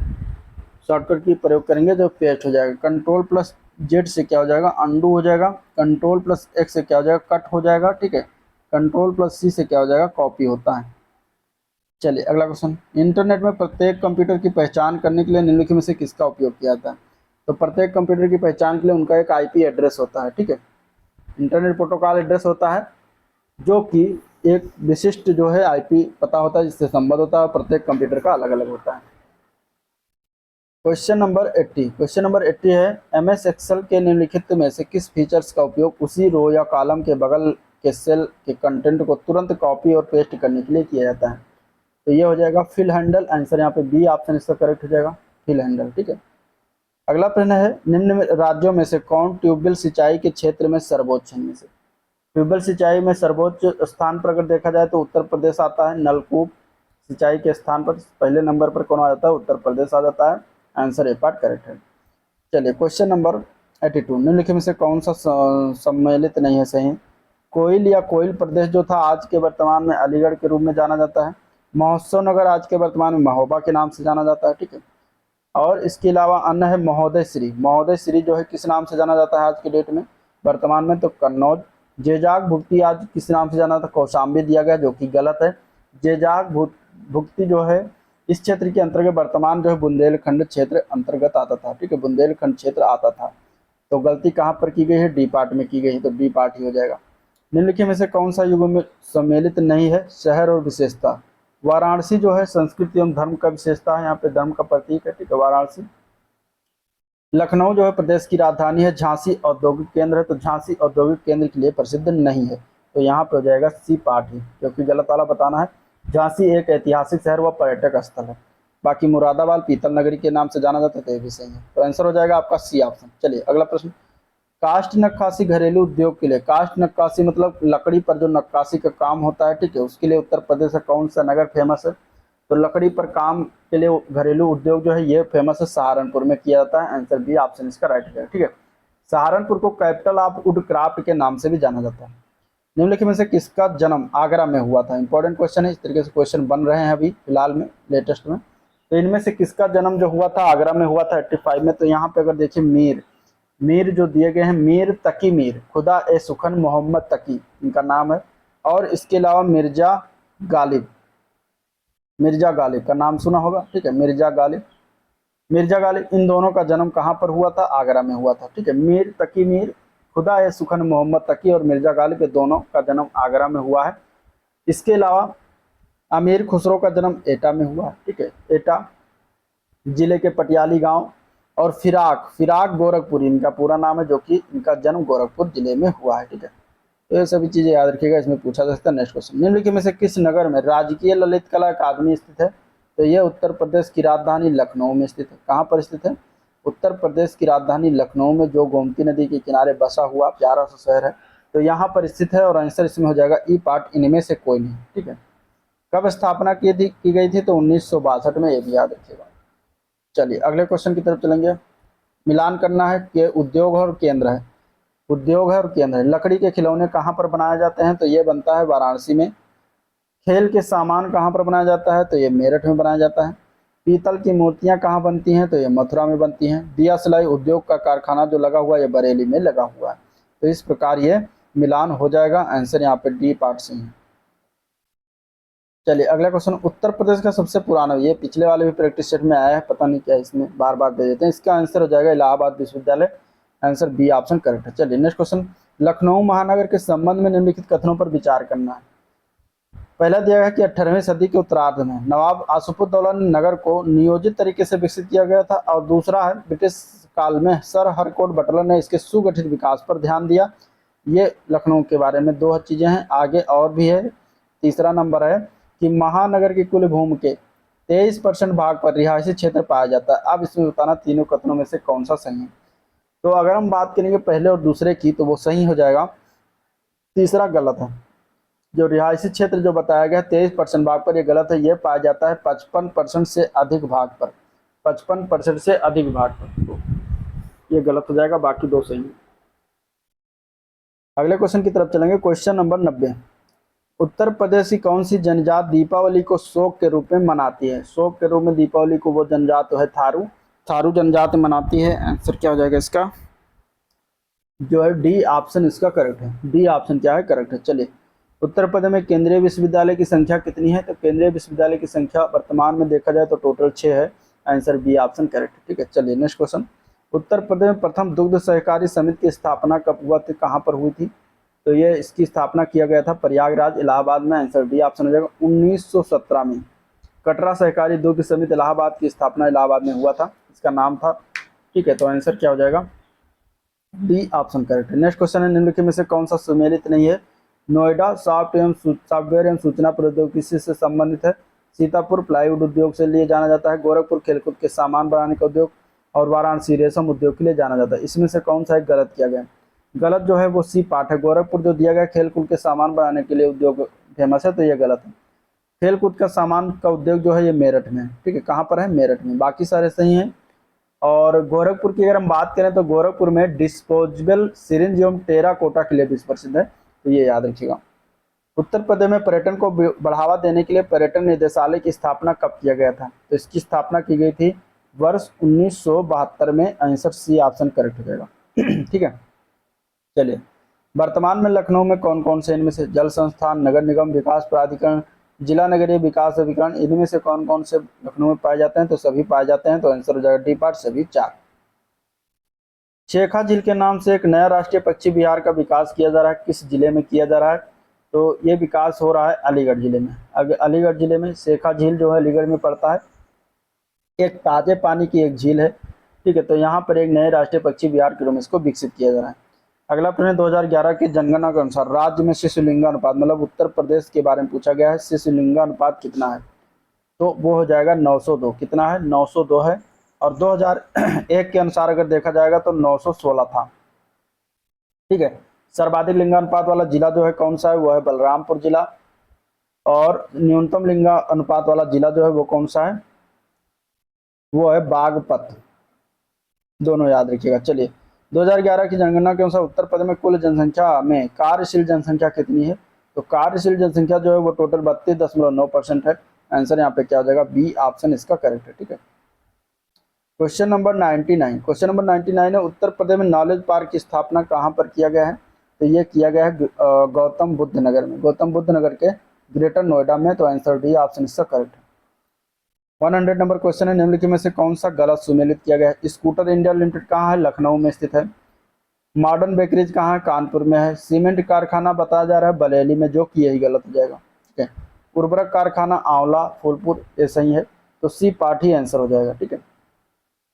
शॉर्टकट की प्रयोग करेंगे जो पेस्ट हो जाएगा। Ctrl+Z से क्या हो जाएगा, अंडू हो जाएगा। Ctrl+X से क्या हो जाएगा, कट हो जाएगा। ठीक है, Ctrl+C से क्या हो जाएगा, कॉपी होता है। चलिए अगला क्वेश्चन, इंटरनेट में प्रत्येक कंप्यूटर की पहचान करने के लिए निम्नलिखित में से किसका उपयोग किया जाता है। तो प्रत्येक कंप्यूटर की पहचान के लिए उनका एक IP एड्रेस होता है। ठीक है, इंटरनेट प्रोटोकॉल एड्रेस होता है, जो कि एक विशिष्ट जो है IP पता होता है जिससे संबंध होता है, प्रत्येक कंप्यूटर का अलग अलग होता है। क्वेश्चन नंबर 80, क्वेश्चन नंबर 80 है, एमएस एक्सेल के निम्नलिखित में से किस फीचर्स का उपयोग उसी रो या कॉलम के बगल के सेल के कंटेंट को तुरंत कॉपी और पेस्ट करने के लिए किया जाता है। तो ये हो जाएगा फिल हैंडल, आंसर यहाँ पे बी ऑप्शन इसका करेक्ट हो जाएगा, फिल हैंडल। ठीक है, अगला प्रश्न है, निम्न राज्यों में से कौन ट्यूबवेल सिंचाई के क्षेत्र में सर्वोच्च है। इनमें से ट्यूबवेल सिंचाई में सर्वोच्च स्थान पर अगर देखा जाए तो उत्तर प्रदेश आता है। नलकूप सिंचाई के स्थान पर पहले नंबर पर कौन आ जाता है, उत्तर प्रदेश आ जाता है, आंसर ए पार्ट करेक्ट है। चलिए क्वेश्चन नंबर 82, निम्नलिखित में से कौन सा सम्मिलित नहीं है सही। कोयल या कोयल प्रदेश जो था आज के वर्तमान में अलीगढ़ के रूप में जाना जाता है। महोत्सव नगर आज के वर्तमान में महोबा के नाम से जाना जाता है। ठीक है, और इसके अलावा अन्य है महोदय श्री। महोदय श्री जो है किस नाम से जाना जाता है आज के डेट में, वर्तमान में, तो कन्नौज। जेजाग भुक्ति आज किस नाम से जाना था, कौशाम्बी दिया गया, जो कि गलत है। जेजाग भुक्ति जो है इस क्षेत्र के अंतर्गत वर्तमान जो है बुंदेलखंड क्षेत्र अंतर्गत आता था। ठीक है, बुंदेलखंड क्षेत्र आता था, तो गलती कहाँ पर की गई है, डी पार्ट में की गई है, तो डी पार्ट ही हो जाएगा। निम्नलिखित में से कौन सा युग में सम्मिलित नहीं है, शहर और विशेषता। वाराणसी जो है संस्कृति एवं धर्म का विशेषता है, यहाँ पे धर्म का प्रतीक है, ठीक है, वाराणसी। लखनऊ जो है प्रदेश की राजधानी है। झांसी औद्योगिक केंद्र है, तो झांसी औद्योगिक केंद्र के लिए प्रसिद्ध नहीं है, तो यहाँ पे हो जाएगा सी पार्ट ही, क्योंकि गलत वाला बताना है। झांसी एक ऐतिहासिक शहर व पर्यटक स्थल है। बाकी मुरादाबाद पीतल नगरी के नाम से जाना जाता है, तो ये भी सही है, तो आंसर हो जाएगा आपका सी ऑप्शन। चलिए अगला प्रश्न, काष्ठ नक्काशी घरेलू उद्योग के लिए, काष्ठ नक्काशी मतलब लकड़ी पर जो नक्काशी का काम होता है, ठीक है, उसके लिए उत्तर प्रदेश का कौन सा नगर फेमस है, तो लकड़ी पर काम के लिए घरेलू उद्योग जो है ये फेमस है, सहारनपुर में किया जाता है। आंसर बी ऑप्शन इसका राइट है, ठीक है। सहारनपुर को कैपिटल ऑफ वुड क्राफ्ट के नाम से भी जाना जाता है। निम्नलिखित में से किसका जन्म आगरा में हुआ था, इंपॉर्टेंट क्वेश्चन है, इस तरीके से क्वेश्चन बन रहे हैं अभी फिलहाल में लेटेस्ट में। तो इनमें से किसका जन्म जो हुआ था आगरा में हुआ था 85 में, तो यहाँ पे अगर देखिए मीर जो दिए गए हैं, मीर तकी मीर खुदा ए सुखन मोहम्मद तकी इनका नाम है, और इसके अलावा मिर्जा गालिब का नाम सुना होगा, ठीक है, मिर्जा गालिब इन दोनों का जन्म कहाँ पर हुआ था, आगरा में हुआ था, ठीक है। मीर तकी मीर खुदा ए सुखन मोहम्मद तकी और मिर्जा गालिब, ये दोनों का जन्म आगरा में हुआ है। इसके अलावा अमीर खुसरो का जन्म एटा में हुआ है, ठीक है, एटा जिले के पटियाली गांव। और फिराक गोरखपुरी इनका पूरा नाम है, जो कि इनका जन्म गोरखपुर जिले में हुआ है, ठीक है। तो ये सभी चीजें याद रखिएगा, इसमें पूछा जा सकता है। नेक्स्ट क्वेश्चन, निम्नलिखित में से किस नगर में राजकीय ललित कला अकादमी स्थित है, तो ये उत्तर प्रदेश की राजधानी लखनऊ में स्थित है। कहाँ पर स्थित है, उत्तर प्रदेश की राजधानी लखनऊ में, जो गोमती नदी के किनारे बसा हुआ प्यारा सा शहर है, तो यहाँ पर स्थित है, और आंसर इसमें हो जाएगा ई पार्ट, इनमें से कोई नहीं, ठीक है। कब स्थापना की गई थी, तो 1962 में, ये भी याद रखिएगा। चलिए अगले क्वेश्चन की तरफ चलेंगे। मिलान करना है कि उद्योग और केंद्र है, लकड़ी के खिलौने कहाँ पर बनाए जाते हैं, तो ये बनता है वाराणसी में। खेल के सामान कहाँ पर बनाया जाता है, तो ये मेरठ में बनाया जाता है। पीतल की मूर्तियाँ कहाँ बनती हैं, तो ये मथुरा में बनती हैं। दिया सिलाई उद्योग का कारखाना जो लगा हुआ है, ये बरेली में लगा हुआ है। तो इस प्रकार ये मिलान हो जाएगा, आंसर यहाँ पे डी पार्ट से है। चलिए अगला क्वेश्चन, उत्तर प्रदेश का सबसे पुराना, ये पिछले वाले भी प्रैक्टिस सेट में आया है, पता नहीं क्या इसमें बार बार दे देते हैं। इसका आंसर हो जाएगा इलाहाबाद विश्वविद्यालय, आंसर बी ऑप्शन करेक्ट है। चलिए नेक्स्ट क्वेश्चन, लखनऊ महानगर के संबंध में निम्नलिखित कथनों पर विचार करना है। पहला दिया है कि 18वीं सदी के उत्तरार्ध में नवाब आसिफउद्दौला ने नगर को नियोजित तरीके से विकसित किया गया था, और दूसरा है ब्रिटिश काल में सर हरकोट बटलर ने इसके सुगठित विकास पर ध्यान दिया। ये लखनऊ के बारे में दो चीजें हैं, आगे और भी है। तीसरा नंबर है कि महानगर की कुल भूमि के 23% भाग पर रिहायशी क्षेत्र पाया जाता है। अब इसमें बताना तीनों कथनों में से कौन सा सही है। तो अगर हम बात करेंगे पहले और दूसरे की, तो वो सही हो जाएगा, तीसरा गलत है। जो रिहायशी क्षेत्र जो बताया गया 23% भाग पर, ये गलत है। ये पाया जाता है 55% से अधिक भाग पर, 55% से अधिक भाग पर, तो ये गलत हो जाएगा, बाकी दो सही है। अगले क्वेश्चन की तरफ चलेंगे, क्वेश्चन नंबर 90। उत्तर प्रदेश की कौन सी जनजात दीपावली को शोक के रूप में मनाती है, शोक के रूप में दीपावली को वो जनजात तो है थारू जनजात मनाती है। आंसर क्या हो जाएगा इसका, जो है डी ऑप्शन इसका करेक्ट है, डी ऑप्शन क्या है, करेक्ट है। चलिए उत्तर प्रदेश में केंद्रीय विश्वविद्यालय की संख्या कितनी है, तो केंद्रीय विश्वविद्यालय की संख्या वर्तमान में देखा जाए तो टोटल 6 है, आंसर बी ऑप्शन करेक्ट है, ठीक है। चलिए नेक्स्ट क्वेश्चन, उत्तर प्रदेश में प्रथम दुग्ध सहकारी समिति की स्थापना कब हुआ थी, कहाँ पर हुई थी, तो ये इसकी स्थापना किया गया था प्रयागराज इलाहाबाद में, आंसर डी ऑप्शन हो जाएगा 1917 में। कटरा सहकारी दुग्ध समिति इलाहाबाद की स्थापना इलाहाबाद में हुआ था, इसका नाम था, ठीक है। तो आंसर क्या हो जाएगा, डी ऑप्शन करेक्ट है। नेक्स्ट क्वेश्चन है, निम्नलिखित में से कौन सा सुमेलित नहीं है। नोएडा सॉफ्टवेयर एवं सूचना प्रौद्योगिकी से संबंधित है। सीतापुर प्लाईवुड उद्योग से लिए जाना जाता है। गोरखपुर खेलकूद के सामान बनाने का उद्योग, और वाराणसी रेशम उद्योग के लिए जाना जाता है। इसमें से कौन सा एक गलत किया गया, गलत जो है वो सी पार्ट है। गोरखपुर जो दिया गया खेलकूद के सामान बनाने के लिए उद्योग फेमस है, तो ये गलत है। खेलकूद का सामान का उद्योग जो है ये मेरठ में, ठीक है, कहाँ पर है, मेरठ में, बाकी सारे सही हैं। और गोरखपुर की अगर हम बात करें तो गोरखपुर में डिस्पोजेबल सिरिंज एवं टेराकोटा के लिए भी प्रसिद्ध है, तो ये याद रखिएगा। उत्तर प्रदेश में पर्यटन को बढ़ावा देने के लिए पर्यटन निदेशालय की स्थापना कब किया गया था, तो इसकी स्थापना की गई थी वर्ष 1972 में, आंसर सी ऑप्शन करेक्ट हो जाएगा, ठीक है। चलिए वर्तमान में लखनऊ में कौन कौन से इनमें से जल संस्थान, नगर निगम विकास प्राधिकरण, जिला नगरीय विकास अभिकरण, इनमें से कौन कौन से लखनऊ में पाए जाते हैं, तो सभी पाए जाते हैं, तो आंसर हो जाएगा डी पार्ट, सभी 4। शेखा झील के नाम से एक नया राष्ट्रीय पक्षी विहार का विकास किया जा रहा है, किस जिले में किया जा रहा है? तो ये विकास हो रहा है अलीगढ़ जिले में। अलीगढ़ जिले में शेखा झील जो है अलीगढ़ में पड़ता है, एक ताजे पानी की एक झील है, ठीक है। तो यहाँ पर एक नए राष्ट्रीय पक्षी विहार के रूप में इसको विकसित किया जा रहा है। अगला प्रश्न 2011 की जनगणना के अनुसार राज्य में शिशु लिंगानुपात, मतलब उत्तर प्रदेश के बारे में पूछा गया है, शिशु लिंगानुपात कितना है? तो वो हो जाएगा 902। कितना है? 902 है। और 2001 के अनुसार अगर देखा जाएगा तो 916 था, ठीक है। सर्वाधिक लिंगानुपात वाला जिला जो है कौन सा है? वो है बलरामपुर जिला। और न्यूनतम लिंगानुपात वाला जिला जो है वो कौन सा है? वो है बागपत। दोनों याद रखिएगा। चलिए, 2011 की जनगणना के अनुसार उत्तर प्रदेश में कुल जनसंख्या में कार्यशील जनसंख्या कितनी है? तो कार्यशील जनसंख्या जो है वो टोटल 32.9% है। आंसर यहाँ पे क्या हो जाएगा? बी ऑप्शन इसका करेक्ट है, ठीक है। क्वेश्चन नंबर 99 है, उत्तर प्रदेश में नॉलेज पार्क की स्थापना कहाँ पर किया गया है? तो ये किया गया है गौतम बुद्ध नगर में, गौतम बुद्ध नगर के ग्रेटर नोएडा में। तो आंसर डी ऑप्शन इसका करेक्ट है। 100 नंबर क्वेश्चन है, निम्नलिखित में से कौन सा गलत सुमेलित किया गया है? स्कूटर इंडिया लिमिटेड कहाँ है? लखनऊ में स्थित है। मॉडर्न बेकरीज कहाँ है? कानपुर में है। सीमेंट कारखाना बताया जा रहा है बरेली में, जो कि यही गलत हो जाएगा, ठीक है। उर्वरक कारखाना आंवला फूलपुर, ये सही है। तो सी पाठ ही आंसर हो जाएगा, ठीक है।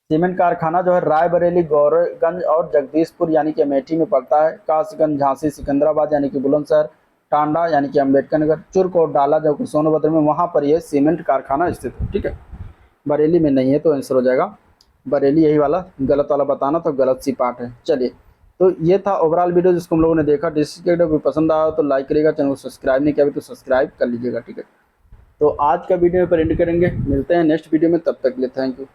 सीमेंट कारखाना जो है रायबरेली, गौरगंज और जगदीशपुर यानी कि अमेठी में पड़ता है। कासगंज, झांसी, सिकंदराबाद यानी कि बुलंदशहर, टांडा यानी कि अम्बेडकर नगर, चुर्क और डाला जो कि सोनभद्र में, वहाँ पर यह सीमेंट कारखाना स्थित है, ठीक है। बरेली में नहीं है, तो आंसर हो जाएगा बरेली। यही वाला गलत वाला बताना, तो गलत सी पार्ट है। चलिए, तो ये था ओवरऑल वीडियो जिसको हम लोगों ने देखा। जिसके वीडियो पसंद आया तो लाइक करिएगा, चैनल को सब्सक्राइब नहीं किया तो सब्सक्राइब कर लीजिएगा, ठीक है। तो आज का वीडियो पर एंड करेंगे, मिलते हैं नेक्स्ट वीडियो में, तब तक के लिए थैंक यू।